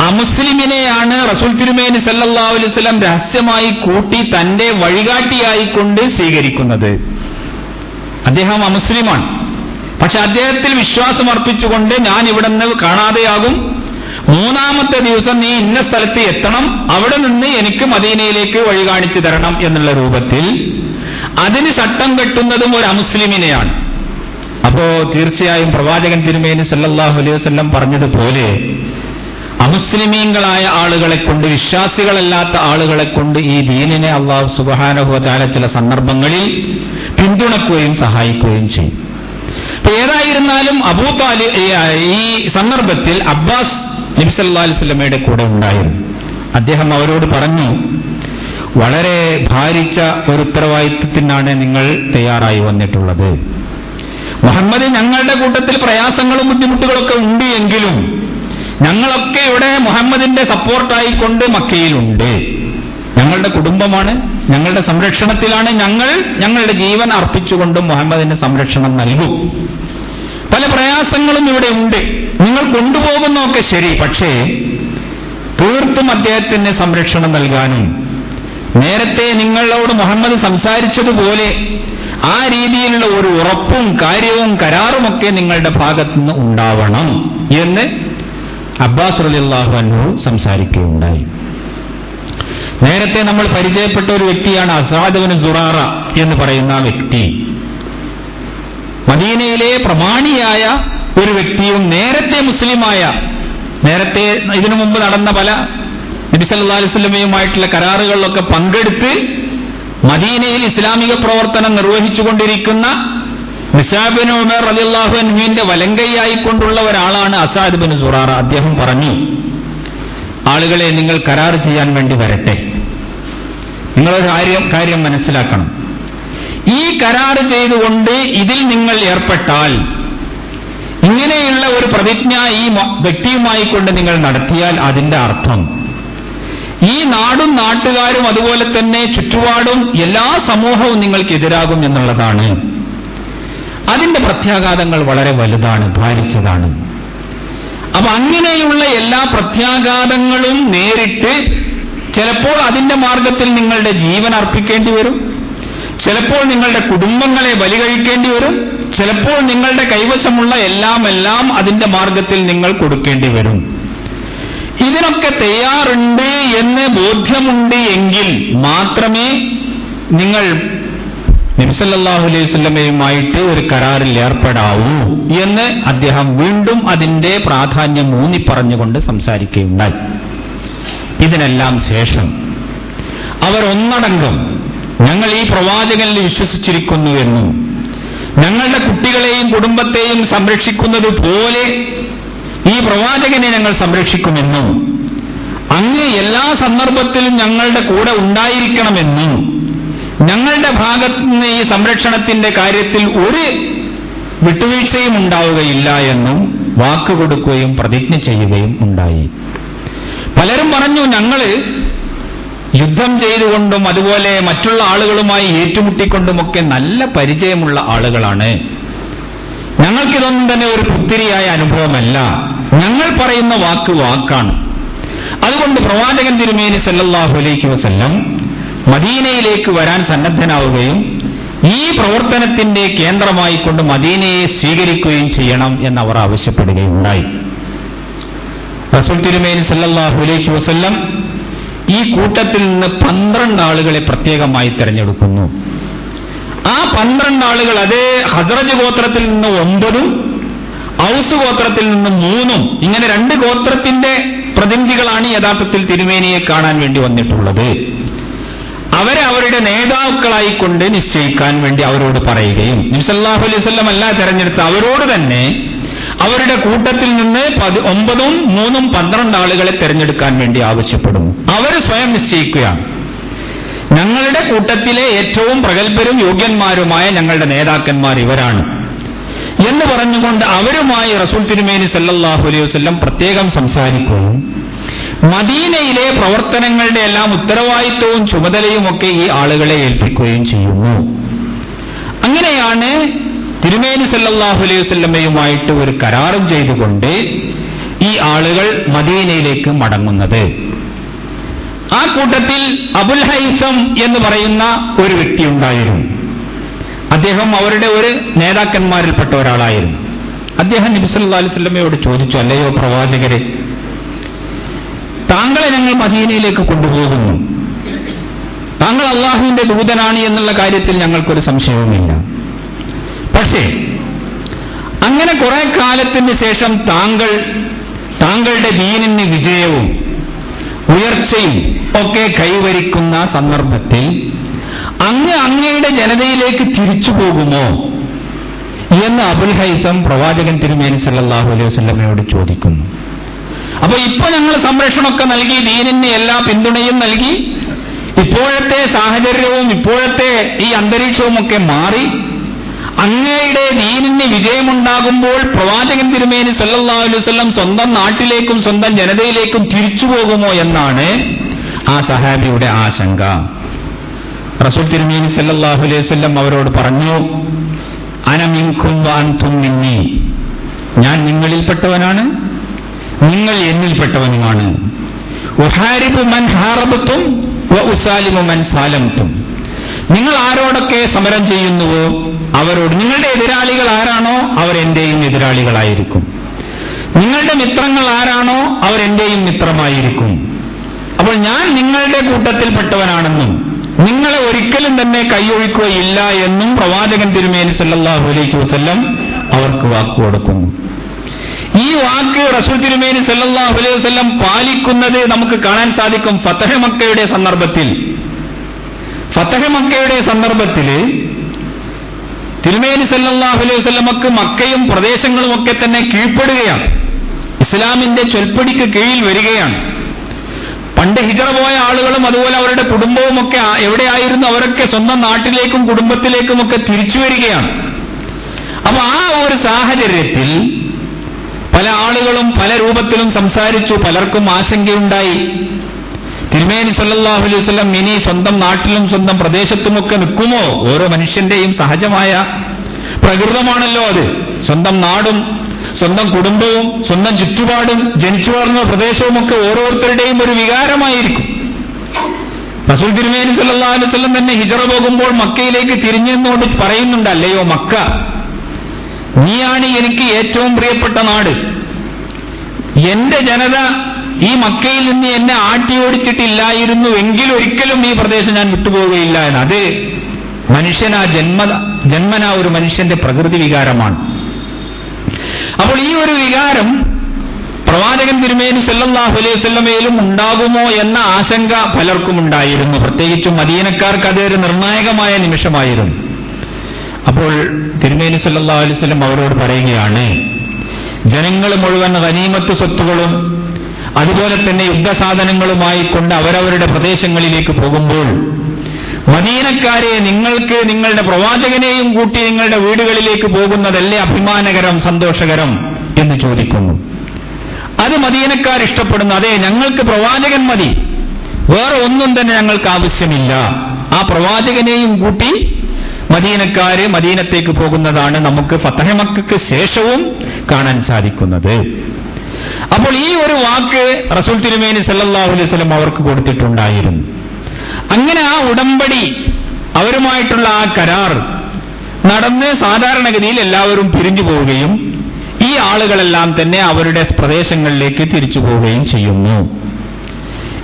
അമുസ്ലിമിനെയാണ് റസൂൽ തിരുമേനി സല്ലല്ലാഹു അലൈഹി വസല്ലം രഹസ്യമായി കൂട്ടി തന്റെ വഴികാട്ടിയായിക്കൊണ്ട് സ്വീകരിക്കുന്നത്. അദ്ദേഹം അമുസ്ലിമാണ്. പക്ഷെ അദ്ദേഹത്തിൽ വിശ്വാസം അർപ്പിച്ചുകൊണ്ട് ഞാൻ ഇവിടെ നിന്ന് കാണാതെയാകും, 3-ാമത്തെ ദിവസം നീ ഇന്ന സ്ഥലത്ത് എത്തണം, അവിടെ നിന്ന് എനിക്ക് മദീനയിലേക്ക് വഴി കാണിച്ചു തരണം എന്നുള്ള രൂപത്തിൽ അതിന് ചട്ടം കെട്ടുന്നതും ഒരു അമുസ്ലിമിനെയാണ്. അപ്പോ തീർച്ചയായും പ്രവാചകൻ തിരുമേനി സല്ലല്ലാഹു അലൈഹി വസല്ലം പറഞ്ഞതുപോലെ അമുസ്ലിമീങ്ങളായ ആളുകളെ കൊണ്ട്, വിശ്വാസികളല്ലാത്ത ആളുകളെ കൊണ്ട് ഈ ദീനിനെ അല്ലാഹു സുബ്ഹാനഹു വ തആല ചില സന്ദർഭങ്ങളിൽ പിന്തുണക്കുകയും സഹായിക്കുകയും ചെയ്യും. ഏതായിരുന്നാലും അബൂ താലിബ് ഈ സന്ദർഭത്തിൽ അബ്ബാസ് നബി സല്ലല്ലാഹു അലൈഹി വസല്ലമയുടെ കൂടെ ഉണ്ടായിരുന്നു. അദ്ദേഹം അവരോട് പറഞ്ഞു, വളരെ ഭാരിച്ച ഒരു ഉത്തരവാദിത്വത്തിനാണ് നിങ്ങൾ തയ്യാറായി വന്നിട്ടുള്ളത്. മുഹമ്മദ് ഞങ്ങളുടെ കൂട്ടത്തിൽ പ്രയാസങ്ങളും ബുദ്ധിമുട്ടുകളൊക്കെ ഉണ്ട് എങ്കിലും ഞങ്ങളൊക്കെ ഇവിടെ മുഹമ്മദിന്റെ സപ്പോർട്ടായിക്കൊണ്ട് മക്കയിലുണ്ട്. ഞങ്ങളുടെ കുടുംബമാണ്, ഞങ്ങളുടെ സംരക്ഷണത്തിലാണ്. ഞങ്ങളുടെ ജീവൻ അർപ്പിച്ചുകൊണ്ടും മുഹമ്മദിന്റെ സംരക്ഷണം നൽകും. പല പ്രയാസങ്ങളും ഇവിടെ ഉണ്ട്, നിങ്ങൾ കൊണ്ടുപോകുന്നതൊക്കെ ശരി, പക്ഷേ തീർത്തും അദ്ദേഹത്തിന് സംരക്ഷണം നൽകാനും നേരത്തെ നിങ്ങളോട് മുഹമ്മദ് സംസാരിച്ചതുപോലെ ആ രീതിയിലുള്ള ഒരു ഉറപ്പും കാര്യവും കരാറുമൊക്കെ നിങ്ങളുടെ ഭാഗത്തുനിന്ന് ഉണ്ടാവണം എന്ന് അബ്ബാസ് റളിയല്ലാഹു അൻഹു സംസാരിക്കുകയുണ്ടായി. നേരത്തെ നമ്മൾ പരിചയപ്പെട്ട ഒരു വ്യക്തിയാണ് അസ്അദ് ഇബ്നു സുറാറ എന്ന് പറയുന്ന വ്യക്തി. മദീനയിലെ പ്രമാണിയായ ഒരു വ്യക്തിയും നേരത്തെ മുസ്ലിമായ, നേരത്തെ ഇതിനു മുമ്പ് നടന്ന പല നബി സല്ലല്ലാഹു അലൈഹി വസല്ലമയുമായിട്ടുള്ള കരാറുകളിലൊക്കെ പങ്കെടുത്ത് മദീനയിൽ ഇസ്ലാമിക പ്രവർത്തനം നിർവഹിച്ചുകൊണ്ടിരിക്കുന്ന മുസ്അബ് ഇബ്നു ഉമർ റളിയല്ലാഹു അൻഹുവിന്റെ വലങ്കൈയായിക്കൊണ്ടുള്ള ഒരാളാണ് അസ്അദ് ഇബ്നു സുറാറ. അദ്ദേഹം പറഞ്ഞു, ആളുകളെ നിങ്ങൾ കരാർ ചെയ്യാൻ വേണ്ടി വരട്ടെ. നിങ്ങളൊരു കാര്യം മനസ്സിലാക്കണം. ഈ കരാർ ചെയ്തുകൊണ്ട് ഇതിൽ നിങ്ങൾ ഏർപ്പെട്ടാൽ, ഇങ്ങനെയുള്ള ഒരു പ്രതിജ്ഞ ഈ വ്യക്തിയുമായി കൊണ്ട് നിങ്ങൾ നടത്തിയാൽ അതിന്റെ അർത്ഥം ഈ നാടും നാട്ടുകാരും അതുപോലെ തന്നെ ചുറ്റുപാടും എല്ലാ സമൂഹവും നിങ്ങൾക്കെതിരാകും എന്നുള്ളതാണ്. അതിന്റെ പ്രത്യാഘാതങ്ങൾ വളരെ വലുതാണ്, ഭാരിച്ചതാണ്. അപ്പൊ അങ്ങനെയുള്ള എല്ലാ പ്രത്യാഘാതങ്ങളും നേരിട്ട് ചിലപ്പോൾ അതിന്റെ മാർഗത്തിൽ നിങ്ങളുടെ ജീവൻ അർപ്പിക്കേണ്ടി വരും, ചിലപ്പോൾ നിങ്ങളുടെ കുടുംബങ്ങളെ ബലി കഴിക്കേണ്ടി വരും, ചിലപ്പോൾ നിങ്ങളുടെ കൈവശമുള്ള എല്ലാം അതിന്റെ മാർഗത്തിൽ നിങ്ങൾ കൊടുക്കേണ്ടി വരും. ഇതിനൊക്കെ തയ്യാറുണ്ട് എന്ന് ബോധ്യമുണ്ട് എങ്കിൽ മാത്രമേ നിങ്ങൾ നബി സല്ലല്ലാഹു അലൈഹി വസല്ലമയുമായിട്ട് ഒരു കരാറിൽ ഏർപ്പെടാവൂ എന്ന് അദ്ദേഹം വീണ്ടും അതിന്റെ പ്രാധാന്യം ഊന്നിപ്പറഞ്ഞുകൊണ്ട് സംസാരിക്കുകയുണ്ടായി. ഇതിനെല്ലാം ശേഷം അവർ ഒന്നടങ്കം ഞങ്ങൾ ഈ പ്രവാചകനിൽ വിശ്വസിച്ചിരിക്കുന്നുവെന്നും ഞങ്ങളുടെ കുട്ടികളെയും കുടുംബത്തെയും സംരക്ഷിക്കുന്നത് പോലെ ഈ പ്രവാചകനെ ഞങ്ങൾ സംരക്ഷിക്കുമെന്നും അങ്ങ് എല്ലാ സന്ദർഭത്തിലും ഞങ്ങളുടെ കൂടെ ഉണ്ടായിരിക്കണമെന്നും ഞങ്ങളുടെ ഭാഗത്ത് നിന്ന് ഈ സംരക്ഷണത്തിന്റെ കാര്യത്തിൽ ഒരു വിട്ടുവീഴ്ചയും ഉണ്ടാവുകയില്ല എന്നും വാക്കുകൊടുക്കുകയും പ്രതിജ്ഞ ചെയ്യുകയും ഉണ്ടായി. പലരും പറഞ്ഞു, ഞങ്ങള് യുദ്ധം ചെയ്തുകൊണ്ടും അതുപോലെ മറ്റുള്ള ആളുകളുമായി ഏറ്റുമുട്ടിക്കൊണ്ടുമൊക്കെ നല്ല പരിചയമുള്ള ആളുകളാണ്, ഞങ്ങൾക്കിതൊന്നും തന്നെ ഒരു പുത്തിരിയായ അനുഭവമല്ല, ഞങ്ങൾ പറയുന്ന വാക്കാണ്. അതുകൊണ്ട് പ്രവാചകൻ തിരുമേനി സല്ലല്ലാഹു അലൈഹി വസല്ലം മദീനയിലേക്ക് വരാൻ സന്നദ്ധനാവുകയും ഈ പ്രവർത്തനത്തിന്റെ കേന്ദ്രമായിക്കൊണ്ട് മദീനയെ സ്വീകരിക്കുകയും ചെയ്യണം എന്നവർ ആവശ്യപ്പെടുകയുണ്ടായി. റസൂൽ തിരുമേനി സല്ലല്ലാഹു അലൈഹി വസല്ലം ഈ കൂട്ടത്തിൽ നിന്ന് 12 ആളുകളെ പ്രത്യേകമായി തിരഞ്ഞെടുക്കുന്നു. ആ 12 ആളുകൾ, അതേ ഹസ്റജ് ഗോത്രത്തിൽ നിന്ന് 9 ഔസ് ഗോത്രത്തിൽ നിന്ന് 3 ഇങ്ങനെ 2 ഗോത്രത്തിന്റെ പ്രതിനിധികളാണ് യഥാർത്ഥത്തിൽ തിരുമേനിയെ കാണാൻ വേണ്ടി വന്നിട്ടുള്ളത്. അവരെ അവരുടെ നേതാക്കളായിക്കൊണ്ട് നിശ്ചയിക്കാൻ വേണ്ടി അവരോട് പറയുകയും നബി സല്ലല്ലാഹു അലൈഹി വസല്ലം അല്ല തെരഞ്ഞെടുത്ത അവരോട് തന്നെ അവരുടെ കൂട്ടത്തിൽ നിന്ന് 9 3 12 ആളുകളെ തെരഞ്ഞെടുക്കാൻ വേണ്ടി ആവശ്യപ്പെടുന്നു. അവർ സ്വയം നിശ്ചയിക്കുകയാണ്, ഞങ്ങളുടെ കൂട്ടത്തിലെ ഏറ്റവും പ്രഗത്ഭരും യോഗ്യന്മാരുമായ ഞങ്ങളുടെ നേതാക്കന്മാർ ഇവരാണ് എന്ന് പറഞ്ഞുകൊണ്ട് അവരുമായി റസൂൽ തിരുമേനി സല്ലല്ലാഹു അലൈഹി വസല്ലം പ്രത്യേകം സംസാരിക്കുകയും മദീനയിലെ പ്രവർത്തനങ്ങളുടെ എല്ലാം ഉത്തരവാദിത്വവും ചുമതലയും ഒക്കെ ഈ ആളുകളെ ഏൽപ്പിക്കുകയും ചെയ്യുന്നു. അങ്ങനെയാണ് തിരുമേനി സല്ലല്ലാഹു അലൈഹി വസല്ലമയുമായിട്ട് ഒരു കരാറും ചെയ്തുകൊണ്ട് ഈ ആളുകൾ മദീനയിലേക്ക് മടങ്ങുന്നത്. ആ കൂട്ടത്തിൽ അബുൽ ഹൈസം എന്ന് പറയുന്ന ഒരു വ്യക്തി ഉണ്ടായിരുന്നു. അദ്ദേഹം അവരുടെ ഒരു നേതാക്കന്മാരിൽപ്പെട്ട ഒരാളായിരുന്നു. അദ്ദേഹം നബി സല്ലല്ലാഹു അലൈഹി വസല്ലമയോട് ചോദിച്ചു, അല്ലയോ പ്രവാചകരെ, താങ്കളെ ഞങ്ങൾ മദീനയിലേക്ക് കൊണ്ടുപോകുന്നു, താങ്കൾ അള്ളാഹുവിന്റെ ദൂതനാണ് എന്നുള്ള കാര്യത്തിൽ ഞങ്ങൾക്കൊരു സംശയവുമില്ല. പക്ഷേ അങ്ങനെ കുറെ കാലത്തിന് ശേഷം താങ്കളുടെ ദീനിന് വിജയവും ഉയർച്ചയും ഒക്കെ കൈവരിക്കുന്ന സന്ദർഭത്തിൽ അങ്ങയുടെ ജനതയിലേക്ക് തിരിച്ചു പോകുമോ എന്ന് അബുൽ ഹൈസം പ്രവാചകൻ തിരുമേനി സല്ലല്ലാഹു അലൈഹി വസല്ലമയോട് ചോദിക്കുന്നു. അപ്പൊ ഇപ്പൊ ഞങ്ങൾ സംരക്ഷണമൊക്കെ നൽകി, ദീനിന് എല്ലാ പിന്തുണയും നൽകി, ഇപ്പോഴത്തെ സാഹചര്യവും ഇപ്പോഴത്തെ ഈ അന്തരീക്ഷവും ഒക്കെ മാറി അങ്ങയുടെ ദീനിന് വിജയമുണ്ടാകുമ്പോൾ പ്രവാചകൻ തിരുമേനി സല്ലല്ലാഹു അലൈഹി വസല്ലം സ്വന്തം നാട്ടിലേക്കും സ്വന്തം ജനതയിലേക്കും തിരിച്ചു പോകുമോ എന്നാണ് ആ സഹാബിയുടെ ആശങ്ക. റസൂൽ തിരുമേനി സല്ലല്ലാഹു അലൈഹി വസല്ലം അവരോട് പറഞ്ഞു, അന മിൻകും വ അൻതും മിന്നി, ഞാൻ നിങ്ങളിൽപ്പെട്ടവനാണ്, നിങ്ങൾ എന്നിൽപ്പെട്ടവനുമാണ്. ഉഹാരിബു മൻ ഹാറബത്തും വ ഉസാലിമു മൻ സാലംതും, നിങ്ങൾ ആരോടൊക്കെ സമരം ചെയ്യുന്നുവോ അവരോട്, നിങ്ങളുടെ എതിരാളികൾ ആരാണോ അവർ എന്റെയും എതിരാളികളായിരിക്കും, നിങ്ങളുടെ മിത്രങ്ങൾ ആരാണോ അവർ എന്റെയും മിത്രമായിരിക്കും. അപ്പോൾ ഞാൻ നിങ്ങളുടെ കൂട്ടത്തിൽപ്പെട്ടവനാണെന്നും നിങ്ങളെ ഒരിക്കലും തന്നെ കൈയൊഴിക്കുകയില്ല എന്നും പ്രവാചകൻ തിരുമേനി സല്ലല്ലാഹു അലൈഹി വസല്ലം അവർക്ക് വാക്ക് കൊടുക്കുന്നു. ഈ വാക്ക് റസൂൽ തിരുമേനി സല്ലല്ലാഹു അലൈഹി വസല്ലം പാലിക്കുന്നത് നമുക്ക് കാണാൻ സാധിക്കും. ഫതഹ് മക്കയുടെ സന്ദർഭത്തിൽ തിരുമേനി സല്ലല്ലാഹു അലൈഹി വസല്ലമക്ക് മക്കയും പ്രദേശങ്ങളും ഒക്കെ തന്നെ കീഴ്പ്പെടുകയാണ്, ഇസ്ലാമിന്റെ ചൊൽപ്പടിക്ക് കീഴിൽ വരികയാണ്. പണ്ട് ഹിജറ പോയ ആളുകളും അതുപോലെ അവരുടെ കുടുംബവും ഒക്കെ എവിടെയായിരുന്നു, അവരൊക്കെ സ്വന്തം നാട്ടിലേക്കും കുടുംബത്തിലേക്കുമൊക്കെ തിരിച്ചു വരികയാണ്. അപ്പൊ ആ ഒരു സാഹചര്യത്തിൽ പല ആളുകളും പല രൂപത്തിലും സംസാരിച്ചു, പലർക്കും ആശങ്കയുണ്ടായി. തിരുമേനി സല്ലല്ലാഹു അലൈഹി വസല്ലം ഇനി സ്വന്തം നാട്ടിലും സ്വന്തം പ്രദേശത്തുമൊക്കെ നിൽക്കുമോ? ഓരോ മനുഷ്യന്റെയും സഹജമായ പ്രകൃതമാണല്ലോ അത്. സ്വന്തം നാടും സ്വന്തം കുടുംബവും സ്വന്തം ചുറ്റുപാടും ജനിച്ചു വളർന്ന പ്രദേശവുമൊക്കെ ഓരോരുത്തരുടെയും ഒരു വികാരമായിരിക്കും. റസൂൽ തിരുമേനി സല്ലല്ലാഹു അലൈഹി വസല്ലം തന്നെ ഹിജറ പോകുമ്പോൾ മക്കയിലേക്ക് തിരിഞ്ഞുകൊണ്ട് പറയുന്നുണ്ട്, അല്ലയോ മക്ക, നീയാണ് എനിക്ക് ഏറ്റവും പ്രിയപ്പെട്ട നാട്. എന്റെ ജനത ഈ മക്കയിൽ നിന്ന് എന്നെ ആട്ടിയോടിച്ചിട്ടില്ലായിരുന്നു എങ്കിൽ ഒരിക്കലും ഈ പ്രദേശം ഞാൻ വിട്ടുപോവുകയില്ല എന്ന്. അത് മനുഷ്യനാ ജന്മനാ ഒരു മനുഷ്യന്റെ പ്രകൃതി വികാരമാണ്. അപ്പോൾ ഈ ഒരു വികാരം പ്രവാചകൻ തിരുമേനി സല്ലല്ലാഹു അലൈഹി വസല്ലമയിലും ഉണ്ടാകുമോ എന്ന ആശങ്ക പലർക്കും ഉണ്ടായിരുന്നു. പ്രത്യേകിച്ചും മദീനക്കാർക്ക് അതൊരു നിർണായകമായ നിമിഷമായിരുന്നു. അപ്പോൾ തിരുമേനി സല്ലല്ലാഹു അലൈഹി വസല്ലം അവരോട് പറയുകയാണ്, ജനങ്ങൾ മുഴുവൻ ഗനീമത്ത് സ്വത്തുകളും അതുപോലെ തന്നെ യുദ്ധസാധനങ്ങളുമായി കൊണ്ട് അവരവരുടെ പ്രദേശങ്ങളിലേക്ക് പോകുമ്പോൾ മദീനക്കാരെ, നിങ്ങൾക്ക് നിങ്ങളുടെ പ്രവാചകനെയും കൂട്ടി നിങ്ങളുടെ വീടുകളിലേക്ക് പോകുന്നതല്ലേ അഭിമാനകരം, സന്തോഷകരം എന്ന് ചോദിക്കുന്നു. അത് മദീനക്കാർ ഇഷ്ടപ്പെടുന്നു. അതെ, ഞങ്ങൾക്ക് പ്രവാചകൻ മതി, വേറെ ഒന്നും തന്നെ ഞങ്ങൾക്ക് ആവശ്യമില്ല. ആ പ്രവാചകനെയും കൂട്ടി മദീനക്കാര് മദീനത്തേക്ക് പോകുന്നതാണ് നമുക്ക് ഫതഹ് മക്കയ്ക്ക് ശേഷവും കാണാൻ സാധിക്കുന്നത്. അപ്പോൾ ഈ ഒരു വാക്ക് റസൂൽ തിരുമേനി സല്ലല്ലാഹു അലൈഹി വസല്ലം അവർക്ക് കൊടുത്തിട്ടുണ്ടായിരുന്നു. അങ്ങനെ ആ ഉടമ്പടി, അവരുമായിട്ടുള്ള ആ കരാർ നടന്ന് സാധാരണഗതിയിൽ എല്ലാവരും പിരിഞ്ഞു പോവുകയും ഈ ആളുകളെല്ലാം തന്നെ അവരുടെ പ്രദേശങ്ങളിലേക്ക് തിരിച്ചു പോവുകയും ചെയ്യുന്നു.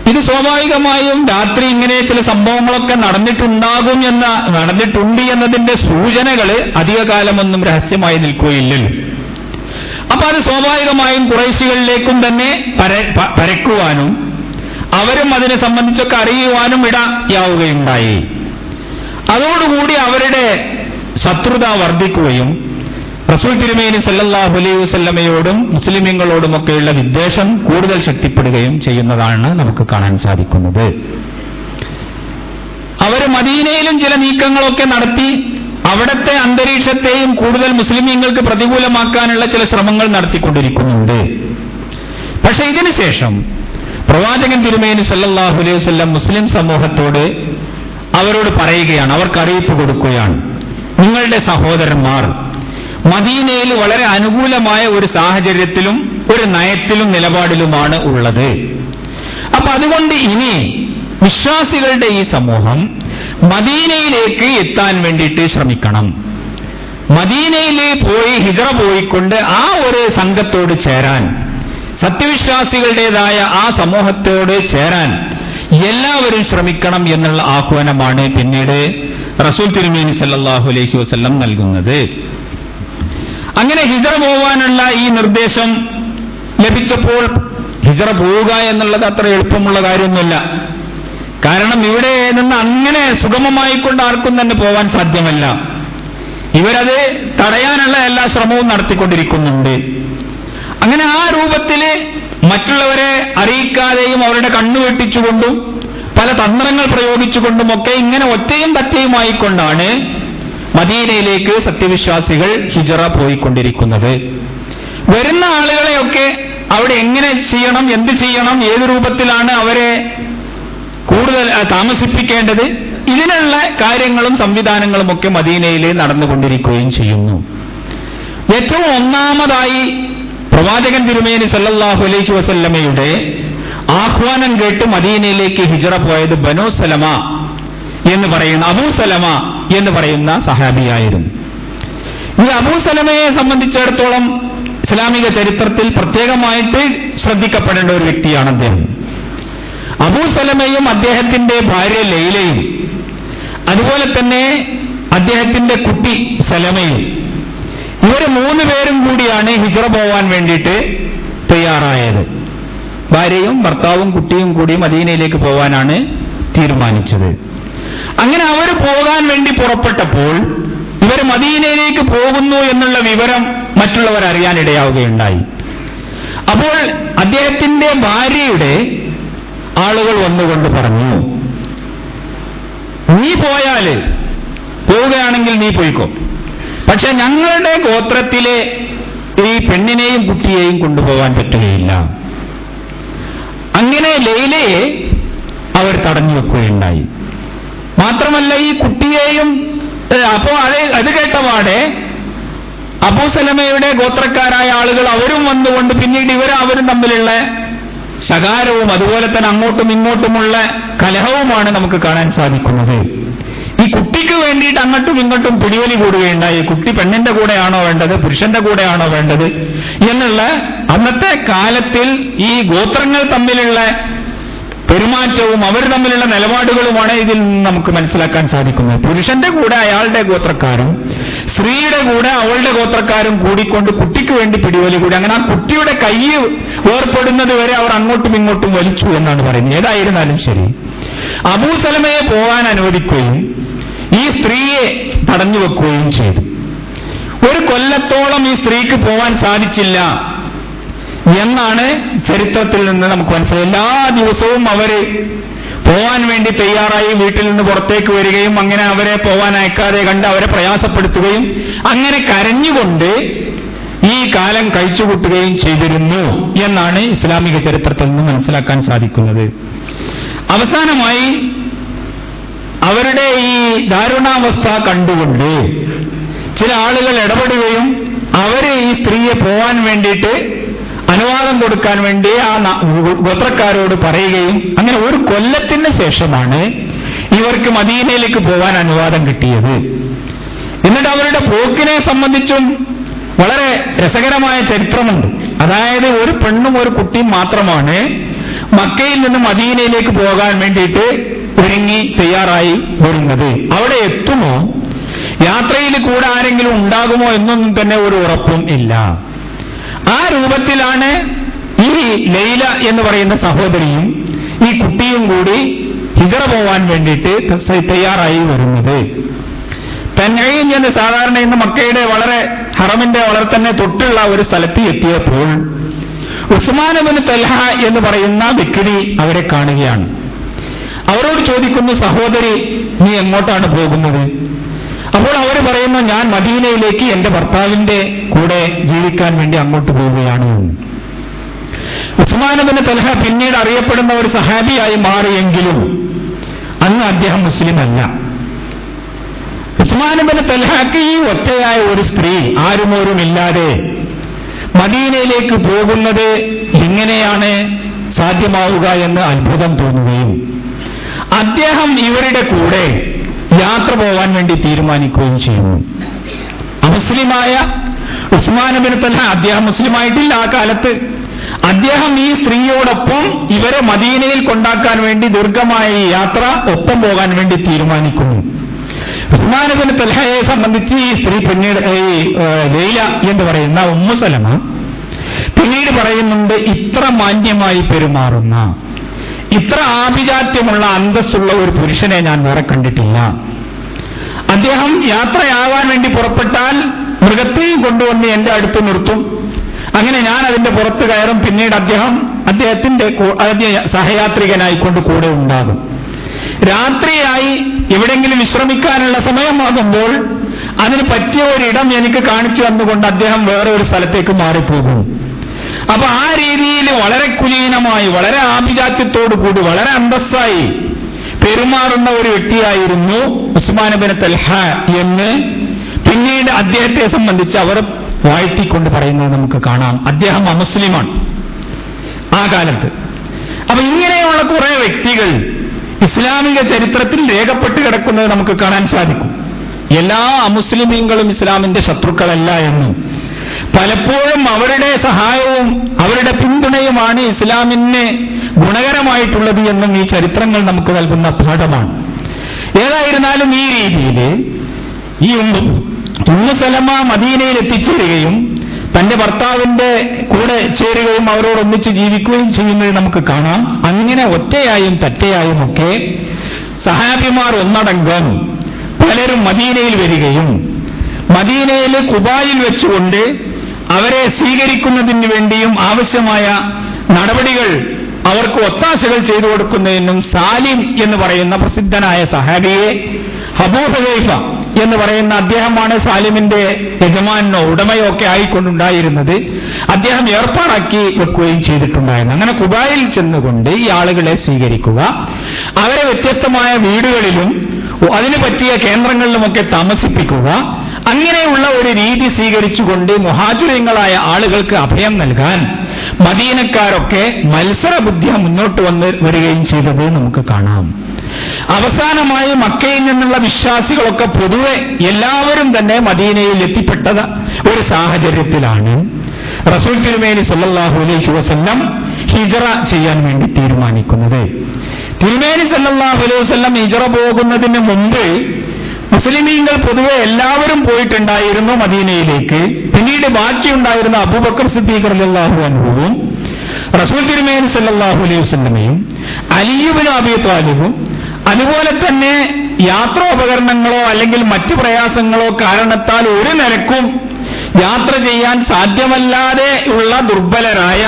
ഇത് സ്വാഭാവികമായും രാത്രി ഇങ്ങനെ ചില സംഭവങ്ങളൊക്കെ നടന്നിട്ടുണ്ട് എന്നതിന്റെ സൂചനകൾ അധികകാലമൊന്നും രഹസ്യമായി നിൽക്കുകയില്ലല്ലോ. അപ്പൊ അത് സ്വാഭാവികമായും ഖുറൈശികളിലേക്കും തന്നെ പരക്കുവാനും അവരും അതിനെ സംബന്ധിച്ചൊക്കെ അറിയുവാനും ഇടയാവുകയുണ്ടായി. അതോടുകൂടി അവരുടെ ശത്രുത വർദ്ധിക്കുകയും റസൂൽ തിരുമേനി സല്ലല്ലാഹു അലൈഹി വസല്ലമയോടും മുസ്ലിമീങ്ങളോടുമൊക്കെയുള്ള വിദ്വേഷം കൂടുതൽ ശക്തിപ്പെടുകയും ചെയ്യുന്നതാണ് നമുക്ക് കാണാൻ സാധിക്കുന്നത്. അവർ മദീനയിലും ചില നീക്കങ്ങളൊക്കെ നടത്തി അവിടത്തെ അന്തരീക്ഷത്തെയും കൂടുതൽ മുസ്ലിമീങ്ങൾക്ക് പ്രതികൂലമാക്കാനുള്ള ചില ശ്രമങ്ങൾ നടത്തിക്കൊണ്ടിരിക്കുന്നുണ്ട്. പക്ഷെ ഇതിനുശേഷം പ്രവാചകൻ തിരുമേനി സല്ലല്ലാഹു അലൈഹി വസല്ലം മുസ്ലിം സമൂഹത്തോട് അവരോട് പറയുകയാണ്, അവർക്ക് അറിയിപ്പ് കൊടുക്കുകയാണ്, നിങ്ങളുടെ സഹോദരന്മാർ മദീനയിൽ വളരെ അനുകൂലമായ ഒരു സാഹചര്യത്തിലും ഒരു നയത്തിലും നിലപാടിലുമാണ് ഉള്ളത്. അപ്പൊ അതുകൊണ്ട് ഇനി വിശ്വാസികളുടെ ഈ സമൂഹം മദീനയിലേക്ക് എത്താൻ വേണ്ടിയിട്ട് ശ്രമിക്കണം. മദീനയിൽ പോയി ഹിജ്റ പോയിക്കൊണ്ട് ആ ഒരു സംഘത്തോട് ചേരാൻ, സത്യവിശ്വാസികളുടേതായ ആ സമൂഹത്തോട് ചേരാൻ എല്ലാവരും ശ്രമിക്കണം എന്നുള്ള ആഹ്വാനമാണ് പിന്നീട് റസൂൽ തിരുമേനി സല്ലല്ലാഹു അലൈഹി വസല്ലം നൽകുന്നത്. അങ്ങനെ ഹിജ്റ പോവാനുള്ള ഈ നിർദ്ദേശം ലഭിച്ചപ്പോൾ ഹിജ്റ പോവുക എന്നുള്ളത് അത്ര എളുപ്പമുള്ള കാര്യമൊന്നുമില്ല. കാരണം ഇവിടെ നിന്ന് അങ്ങനെ സുഗമമായിക്കൊണ്ട് ആർക്കും തന്നെ പോവാൻ സാധ്യമല്ല. ഇവരത് തടയാനുള്ള എല്ലാ ശ്രമവും നടത്തിക്കൊണ്ടിരിക്കുന്നുണ്ട്. അങ്ങനെ ആ രൂപത്തില് മറ്റുള്ളവരെ അറിയിക്കാതെയും അവരുടെ കണ്ണുവെട്ടിച്ചുകൊണ്ടും പല തന്ത്രങ്ങൾ പ്രയോഗിച്ചുകൊണ്ടുമൊക്കെ ഇങ്ങനെ ഒറ്റയും തറ്റയുമായിക്കൊണ്ടാണ് മദീനയിലേക്ക് സത്യവിശ്വാസികൾ ഹിജ്റ പോയിക്കൊണ്ടിരിക്കുന്നത്. വരുന്ന ആളുകളെയൊക്കെ അവിടെ എങ്ങനെ ചെയ്യണം, എന്ത് ചെയ്യണം, ഏത് രൂപത്തിലാണ് അവരെ കൂടുതൽ താമസിപ്പിക്കേണ്ടത്, ഇതിനുള്ള കാര്യങ്ങളും സംവിധാനങ്ങളും ഒക്കെ മദീനയിൽ നടന്നുകൊണ്ടിരിക്കുകയും ചെയ്യുന്നു. ഏറ്റവും ഒന്നാമതായി പ്രവാചകൻ തിരുമേനി സല്ലല്ലാഹു അലൈഹി വസല്ലമയുടെ ആഹ്വാനം കേട്ട് മദീനയിലേക്ക് ഹിജ്റ പോയത് ബനൂ സലമ എന്ന് പറയുന്ന അബൂ സലമ എന്ന് പറയുന്ന സഹാബിയായിരുന്നു. ഈ അബൂ സലമയെ സംബന്ധിച്ചിടത്തോളം ഇസ്ലാമിക ചരിത്രത്തിൽ പ്രത്യേകമായിട്ട് ശ്രദ്ധിക്കപ്പെടേണ്ട ഒരു വ്യക്തിയാണ് അദ്ദേഹം. അബൂ സലമയും അദ്ദേഹത്തിന്റെ ഭാര്യ ലൈലയും അതുപോലെ തന്നെ അദ്ദേഹത്തിന്റെ കുട്ടി സലമയും, ഇവർ 3 പേരും കൂടിയാണ് ഹിജ്റ പോവാൻ വേണ്ടിയിട്ട് തയ്യാറായത്. ഭാര്യയും ഭർത്താവും കുട്ടിയും കൂടി മദീനയിലേക്ക് പോവാനാണ് തീരുമാനിച്ചത്. അങ്ങനെ അവർ പോകാൻ വേണ്ടി പുറപ്പെട്ടപ്പോൾ ഇവർ മദീനയിലേക്ക് പോകുന്നു എന്നുള്ള വിവരം മറ്റുള്ളവർ അറിയാനിടയാവുകയുണ്ടായി. അപ്പോൾ അദ്ദേഹത്തിന്റെ ഭാര്യയുടെ ആളുകൾ വന്നുകൊണ്ട് പറഞ്ഞു, നീ പോവുകയാണെങ്കിൽ നീ പോയിക്കോ, പക്ഷെ ഞങ്ങളുടെ ഗോത്രത്തിലെ ഈ പെണ്ണിനെയും കുട്ടിയെയും കൊണ്ടുപോകാൻ പറ്റുകയില്ല. അങ്ങനെ ലൈലയെ അവർ തടഞ്ഞു വെക്കുകയുണ്ടായി. മാത്രമല്ല ഈ കുട്ടിയെയും, അപ്പോ അത് കേട്ടപാടെ അബൂ സലമയുടെ ഗോത്രക്കാരായ ആളുകൾ അവരും വന്നുകൊണ്ട് പിന്നീട് അവരും തമ്മിലുള്ള ശകാരവും അതുപോലെ തന്നെ അങ്ങോട്ടും ഇങ്ങോട്ടുമുള്ള കലഹവുമാണ് നമുക്ക് കാണാൻ സാധിക്കുന്നത്. ഈ കുട്ടിക്ക് വേണ്ടിയിട്ട് അങ്ങോട്ടും ഇങ്ങോട്ടും പിടിവലി കൂടുകയുണ്ടായി. കുട്ടി പെണ്ണിന്റെ കൂടെയാണോ വേണ്ടത്, പുരുഷന്റെ കൂടെയാണോ വേണ്ടത് എന്നുള്ള അന്നത്തെ കാലത്തിൽ ഈ ഗോത്രങ്ങൾ തമ്മിലുള്ള പെരുമാറ്റവും അവർ തമ്മിലുള്ള നിലപാടുകളുമാണ് ഇതിൽ നിന്ന് നമുക്ക് മനസ്സിലാക്കാൻ സാധിക്കുന്നത്. പുരുഷന്റെ കൂടെ അയാളുടെ ഗോത്രക്കാരും സ്ത്രീയുടെ കൂടെ അവളുടെ ഗോത്രക്കാരും കൂടിക്കൊണ്ട് കുട്ടിക്ക് വേണ്ടി പിടിവലി കൂടി. അങ്ങനെ ആ കുട്ടിയുടെ കൈ വേർപ്പെടുന്നത് വരെ അവർ അങ്ങോട്ടും ഇങ്ങോട്ടും വലിച്ചു എന്നാണ് പറയുന്നത്. ഏതായിരുന്നാലും ശരി, അബൂ സലമയെ പോകാൻ അനുവദിക്കുകയും ഈ സ്ത്രീയെ തടഞ്ഞു വെക്കുകയും ചെയ്തു. 1 കൊല്ലത്തോളം ഈ സ്ത്രീക്ക് പോകാൻ സാധിച്ചില്ല എന്നാണ് ചരിത്രത്തിൽ നിന്ന് നമുക്ക് മനസ്സിലായി. എല്ലാ ദിവസവും അവര് പോവാൻ വേണ്ടി തയ്യാറായി വീട്ടിൽ നിന്ന് പുറത്തേക്ക് വരികയും അങ്ങനെ അവരെ പോവാൻ അയക്കാതെ കണ്ട് അവരെ പ്രയാസപ്പെടുത്തുകയും അങ്ങനെ കരഞ്ഞുകൊണ്ട് ഈ കാലം കഴിച്ചുകൂട്ടുകയും ചെയ്തിരുന്നു എന്നാണ് ഇസ്ലാമിക ചരിത്രത്തിൽ നിന്ന് മനസ്സിലാക്കാൻ സാധിക്കുന്നത്. അവസാനമായി അവരുടെ ഈ ദാരുണാവസ്ഥ കണ്ടുകൊണ്ട് ചില ആളുകൾ ഇടപെടുകയും അവര് ഈ സ്ത്രീയെ പോവാൻ വേണ്ടിയിട്ട് അനുവാദം കൊടുക്കാൻ വേണ്ടി ആ ഗോത്രക്കാരോട് പറയുകയും അങ്ങനെ 1 കൊല്ലത്തിന് ശേഷമാണ് ഇവർക്ക് മദീനയിലേക്ക് പോകാൻ അനുവാദം കിട്ടിയത്. എന്നിട്ട് അവരുടെ പോക്കിനെ സംബന്ധിച്ചും വളരെ രസകരമായ ചരിത്രമുണ്ട്. അതായത് 1 പെണ്ണും 1 കുട്ടിയും മാത്രമാണ് മക്കയിൽ നിന്ന് മദീനയിലേക്ക് പോകാൻ വേണ്ടിയിട്ട് ഒരുങ്ങി തയ്യാറായി വരുന്നത്. അവിടെ എത്തുമോ, യാത്രയിൽ കൂടെ ആരെങ്കിലും ഉണ്ടാകുമോ എന്നൊന്നും തന്നെ ഒരു ഉറപ്പും ഇല്ല. ആ രൂപത്തിലാണ് ഈ ലൈല എന്ന് പറയുന്ന സഹോദരിയും ഈ കുട്ടിയും കൂടി ഹിജറ പോവാൻ വേണ്ടിയിട്ട് തയ്യാറായി വരുന്നത്. തൻഈം എന്ന് സാധാരണ ഇന്ന് മക്കയുടെ വളരെ ഹറമിന്റെ വളരെ തന്നെ തൊട്ടുള്ള ഒരു സ്ഥലത്ത് എത്തിയപ്പോൾ ഉസ്മാൻ ഇബ്നു തൽഹ എന്ന് പറയുന്ന വ്യക്തി അവരെ കാണുകയാണ്. അവരോട് ചോദിക്കുന്നു, സഹോദരി നീ എങ്ങോട്ടാണ് പോകുന്നത്? അപ്പോൾ അവർ പറയുന്നു, ഞാൻ മദീനയിലേക്ക് എന്റെ ഭർത്താവിന്റെ കൂടെ ജീവിക്കാൻ വേണ്ടി അങ്ങോട്ട് പോവുകയാണ്. ഉസ്മാൻ ഇബ്നു തൽഹ പിന്നീട് അറിയപ്പെടുന്ന ഒരു സഹാബിയായി മാറിയെങ്കിലും അന്ന് അദ്ദേഹം മുസ്ലിം അല്ല. ഉസ്മാൻ ഇബ്നു തൽഹക്ക് ഈ ഒറ്റയായ ഒരു സ്ത്രീ ആരുമോരുമില്ലാതെ മദീനയിലേക്ക് പോകുന്നത് എങ്ങനെയാണ് സാധ്യമാവുക എന്ന് അത്ഭുതം തോന്നുകയും അദ്ദേഹം ഇവരുടെ കൂടെ യാത്ര പോവാൻ വേണ്ടി തീരുമാനിക്കുകയും ചെയ്യുന്നു. അമുസ്ലിമായ ഉസ്മാൻ ഇബ്നു തൽഹ, അദ്ദേഹം മുസ്ലിമായിട്ടില്ല ആ കാലത്ത്, അദ്ദേഹം ഈ സ്ത്രീയോടൊപ്പം ഇവരെ മദീനയിൽ കൊണ്ടാക്കാൻ വേണ്ടി ദീർഘമായ യാത്ര ഒപ്പം പോകാൻ വേണ്ടി തീരുമാനിക്കുന്നു. ഉസ്മാൻ ഇബ്നു തൽഹയെ സംബന്ധിച്ച് ഈ സ്ത്രീ പിന്നീട് ലൈല എന്ന് പറയുന്ന ഉമ്മു സലമ പിന്നീട് പറയുന്നുണ്ട്, ഇത്ര മാന്യമായി പെരുമാറുന്ന, ഇത്ര ആഭിജാത്യമുള്ള അന്തസ്സുള്ള ഒരു പുരുഷനെ ഞാൻ വേറെ കണ്ടിട്ടില്ല. അദ്ദേഹം യാത്രയാവാൻ വേണ്ടി പുറപ്പെട്ടാൽ മൃഗത്തെയും കൊണ്ടുവന്ന് എന്റെ അടുത്ത് നിർത്തും. അങ്ങനെ ഞാൻ അതിന്റെ പുറത്ത് കയറും. പിന്നീട് അദ്ദേഹത്തിന്റെ സഹയാത്രികനായിക്കൊണ്ട് കൂടെ ഉണ്ടാകും. രാത്രിയായി എവിടെങ്കിലും വിശ്രമിക്കാനുള്ള സമയമാകുമ്പോൾ അതിന് പറ്റിയ ഒരിടം എനിക്ക് കാണിച്ചു തന്നുകൊണ്ട് അദ്ദേഹം വേറെ ഒരു സ്ഥലത്തേക്ക് മാറിപ്പോകും. അപ്പൊ ആ രീതിയിൽ വളരെ കുലീനമായി, വളരെ ആഭിജാത്യത്തോടുകൂടി, വളരെ അന്തസ്സായി പെരുമാറുന്ന ഒരു വ്യക്തിയായിരുന്നു ഉസ്മാൻ ഇബ്നു തൽഹ എന്ന് പിന്നീട് അദ്ദേഹത്തെ സംബന്ധിച്ച് അവർ വാഴ്ത്തിക്കൊണ്ട് പറയുന്നത് നമുക്ക് കാണാം. അദ്ദേഹം അമുസ്ലിമാണ് ആ കാലത്ത്. അപ്പൊ ഇങ്ങനെയുള്ള കുറെ വ്യക്തികൾ ഇസ്ലാമിക ചരിത്രത്തിൽ രേഖപ്പെട്ട് കിടക്കുന്നത് നമുക്ക് കാണാൻ സാധിക്കും. എല്ലാ അമുസ്ലിമീങ്ങളും ഇസ്ലാമിന്റെ ശത്രുക്കളല്ല എന്നും പലപ്പോഴും അവരുടെ സഹായവും അവരുടെ പിന്തുണയുമാണ് ഇസ്ലാമിന് ഗുണകരമായിട്ടുള്ളത് എന്നും ഈ ചരിത്രങ്ങൾ നമുക്ക് നൽകുന്ന പാഠമാണ്. ഏതായിരുന്നാലും ഈ രീതിയിൽ ഈ ഉമ്മു സലമ മദീനയിൽ എത്തിച്ചേരുകയും തന്റെ ഭർത്താവിന്റെ കൂടെ ചേരുകയും അവരോടൊന്നിച്ച് ജീവിക്കുകയും ചെയ്യുന്നത് നമുക്ക് കാണാം. അങ്ങനെ ഒറ്റയായും തറ്റയായും ഒക്കെ സഹാബിമാർ ഒന്നടങ്കം പലരും മദീനയിൽ വരികയും മദീനയിൽ ഖുബായിൽ വെച്ചുകൊണ്ട് അവരെ സ്വീകരിക്കുന്നതിന് വേണ്ടിയും ആവശ്യമായ നടപടികൾ അവർക്ക് ഒത്താശകൾ ചെയ്തു കൊടുക്കുന്നതിനും സാലിം എന്ന് പറയുന്ന പ്രസിദ്ധനായ സഹാബിയെ അബൂ ഹുദൈഫ എന്ന് പറയുന്ന അദ്ദേഹമാണ് സാലിമിന്റെ യജമാനോ ഉടമയോ ഒക്കെ ആയിക്കൊണ്ടുണ്ടായിരുന്നത്. അദ്ദേഹം ഏർപ്പാടാക്കി വെക്കുകയും ചെയ്തിട്ടുണ്ടായിരുന്നു. അങ്ങനെ ഖുബായിൽ ചെന്നുകൊണ്ട് ഈ ആളുകളെ സ്വീകരിക്കുക, അവരെ വ്യത്യസ്തമായ വീടുകളിലും അതിനു പറ്റിയ കേന്ദ്രങ്ങളിലുമൊക്കെ താമസിപ്പിക്കുക, അങ്ങനെയുള്ള ഒരു രീതി സ്വീകരിച്ചുകൊണ്ട് മുഹാജിറുകളായ ആളുകൾക്ക് അഭയം നൽകാൻ മദീനക്കാരൊക്കെ മത്സരബുദ്ധിയ മുന്നോട്ട് വരികയും ചെയ്തത് നമുക്ക് കാണാം. അവസാനമായി മക്കയിൽ നിന്നുള്ള വിശ്വാസികളൊക്കെ പൊതുവെ എല്ലാവരും തന്നെ മദീനയിൽ എത്തിപ്പെട്ട ഒരു സാഹചര്യത്തിലാണ് റസൂൽ തിരുമേനി സല്ലല്ലാഹു അലൈഹി വസല്ലം ഹിജ്റ ചെയ്യാൻ വേണ്ടി തീരുമാനിക്കുന്നത്. തിരുമേനി സല്ലല്ലാഹു അലൈഹി വസല്ലം ഹിജ്റ പോകുന്നതിന് മുമ്പ് മുസ്ലിമീങ്ങൾ പൊതുവെ എല്ലാവരും പോയിട്ടുണ്ടായിരുന്നു മദീനയിലേക്ക്. പിന്നീട് ബാക്കിയുണ്ടായിരുന്ന അബൂബക്കർ സിദ്ദീഖ് റളിയല്ലാഹു അൻഹുവും റസൂൽ തിരുമേനി സല്ലല്ലാഹു അലൈഹി വസല്ലമയും അലി ഇബ്നു അബീ ത്വാലിബും അതുപോലെ തന്നെ യാത്രോപകരണങ്ങളോ അല്ലെങ്കിൽ മറ്റു പ്രയാസങ്ങളോ കാരണത്താൽ ഒരു നിലക്കും യാത്ര ചെയ്യാൻ സാധ്യമല്ലാതെ ഉള്ള ദുർബലരായ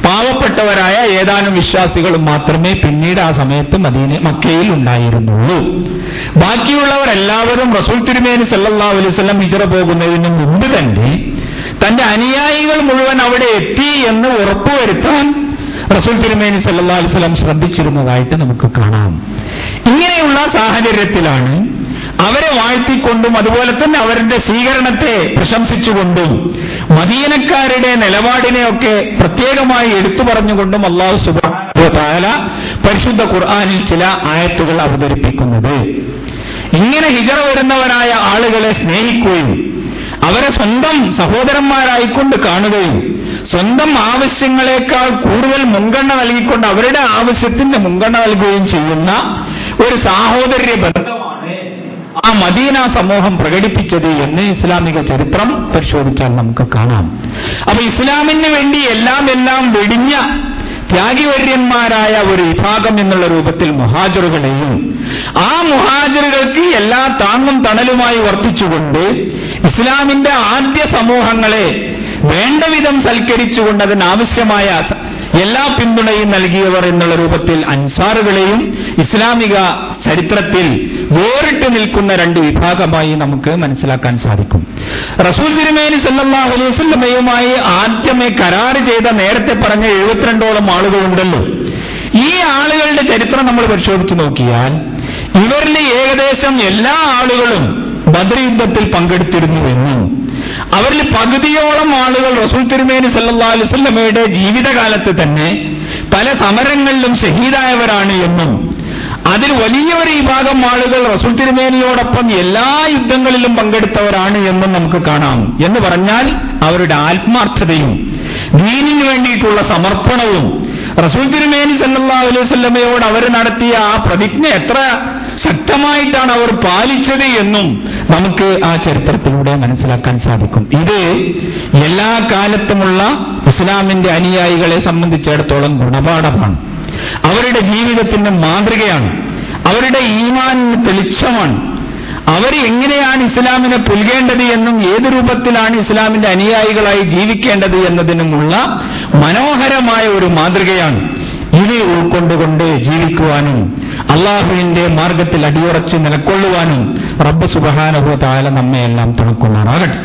പാവപ്പെട്ടവരായ ഏതാനും വിശ്വാസികളും മാത്രമേ പിന്നീട് ആ സമയത്ത് മക്കയിൽ ഉണ്ടായിരുന്നുള്ളൂ. ബാക്കിയുള്ളവരെല്ലാവരും റസൂൽ തിരുമേനി സല്ലല്ലാഹു അലൈഹി വസല്ലം ഹിജ്റ പോകുന്നതിന് മുമ്പ് തന്നെ തന്റെ അനുയായികൾ മുഴുവൻ അവിടെ എത്തി എന്ന് ഉറപ്പുവരുത്താൻ റസൂൽ തിരുമേനി സല്ലല്ലാഹു അലൈഹി വസല്ലം ശ്രദ്ധിച്ചിരുന്നതായിട്ട് നമുക്ക് കാണാം. ഇങ്ങനെയുള്ള സാഹചര്യത്തിലാണ് അവരെ വാഴ്ത്തിക്കൊണ്ടും അതുപോലെ തന്നെ അവരുടെ സ്വീകരണത്തെ പ്രശംസിച്ചുകൊണ്ടും മദീനക്കാരുടെ നിലപാടിനെയൊക്കെ പ്രത്യേകമായി എടുത്തു പറഞ്ഞുകൊണ്ടും അല്ലാഹു സുബ്ഹാനഹു വ തആല പരിശുദ്ധ ഖുർആനിൽ ചില ആയത്തുകൾ അവതരിപ്പിക്കുന്നത്. ഇങ്ങനെ ഹിജ്റ വരുന്നവരായ ആളുകളെ സ്നേഹിക്കുകയും അവരെ സ്വന്തം സഹോദരന്മാരായിക്കൊണ്ട് കാണുകയും സ്വന്തം ആവശ്യങ്ങളെക്കാൾ കൂടുതൽ മുൻഗണന നൽകിക്കൊണ്ട് അവരുടെ ആവശ്യത്തിന് മുൻഗണന നൽകുകയും ചെയ്യുന്ന ഒരു സാഹോദര്യ ബന്ധമാണ് ആ മദീന സമൂഹം പ്രകടിപ്പിച്ചത് എന്ന് ഇസ്ലാമിക ചരിത്രം പരിശോധിച്ചാൽ നമുക്ക് കാണാം. അപ്പൊ ഇസ്ലാമിന് വേണ്ടി എല്ലാം വെടിഞ്ഞ ത്യാഗിവര്യന്മാരായ ഒരു വിഭാഗം എന്നുള്ള രൂപത്തിൽ മുഹാജിറുകളെയും ആ മുഹാജിറുകൾക്ക് എല്ലാ താങ്ങും തണലുമായി വർത്തിച്ചുകൊണ്ട് ഇസ്ലാമിന്റെ ആദ്യ സമൂഹങ്ങളെ വേണ്ടവിധം സൽക്കരിച്ചുകൊണ്ട് അതിനാവശ്യമായ എല്ലാ പിന്തുണയും നൽകിയവർ എന്നുള്ള രൂപത്തിൽ അൻസാറുകളെയും ഇസ്ലാമിക ചരിത്രത്തിൽ വേറിട്ട് നിൽക്കുന്ന രണ്ട് വിഭാഗമായി നമുക്ക് മനസ്സിലാക്കാൻ സാധിക്കും. റസൂൽ തിരുമേനി സല്ലല്ലാഹു അലൈഹി വസല്ലമയുമായി ആദ്യമേ കരാർ ചെയ്ത നേരത്തെ പറഞ്ഞ 72ഓളം ആളുകളുണ്ടല്ലോ. ഈ ആളുകളുടെ ചരിത്രം നമ്മൾ പരിശോധിച്ചു നോക്കിയാൽ ഇവരിൽ ഏകദേശം എല്ലാ ആളുകളും ബദർ യുദ്ധത്തിൽ പങ്കെടുത്തിരുന്നുവെന്നും അവരിൽ പകുതിയോളം ആളുകൾ റസൂൽ തിരുമേനി സല്ലല്ലാഹു അലൈഹി വസല്ലമയുടെ ജീവിതകാലത്ത് തന്നെ പല സമരങ്ങളിലും ഷഹീദായവരാണ് എന്നും അതിൽ വലിയൊരു വിഭാഗം ആളുകൾ റസൂൽ തിരുമേനിയോടൊപ്പം എല്ലാ യുദ്ധങ്ങളിലും പങ്കെടുത്തവരാണ് എന്നും നമുക്ക് കാണാം. എന്ന് പറഞ്ഞാൽ അവരുടെ ആത്മാർത്ഥതയും ദീനിന് വേണ്ടിയിട്ടുള്ള സമർപ്പണവും റസൂൽ തിരുമേനി സല്ലല്ലാഹു അലൈഹി വസല്ലമയോട് അവർ നടത്തിയ ആ പ്രതിജ്ഞ എത്ര ശക്തമായിട്ടാണ് അവർ പാലിച്ചത് എന്നും നമുക്ക് ആ ചരിത്രത്തിലൂടെ മനസ്സിലാക്കാൻ സാധിക്കും. ഇത് എല്ലാ കാലത്തുമുള്ള ഇസ്ലാമിന്റെ അനുയായികളെ സംബന്ധിച്ചിടത്തോളം ഗുണപാഠമാണ്. അവരുടെ ജീവിതത്തിന്റെ മാതൃകയാണ്. അവരുടെ ഈമാനിന് തെളിച്ചമാണ്. അവർ എങ്ങനെയാണ് ഇസ്ലാമിനെ പുൽകേണ്ടത് എന്നും ഏത് രൂപത്തിലാണ് ഇസ്ലാമിന്റെ അനുയായികളായി ജീവിക്കേണ്ടത് എന്നതിനുമുള്ള മനോഹരമായ ഒരു മാതൃകയാണ്. ഇത് ഉൾക്കൊണ്ടുകൊണ്ട് ജീവിക്കുവാനും അള്ളാഹുവിന്റെ മാർഗത്തിൽ അടിയുറച്ച് നിലക്കൊള്ളുവാനും റബ്ബ് സുബ്ഹാനഹു വ തആല നമ്മെ എല്ലാം തുണക്കുമാറാകട്ടെ.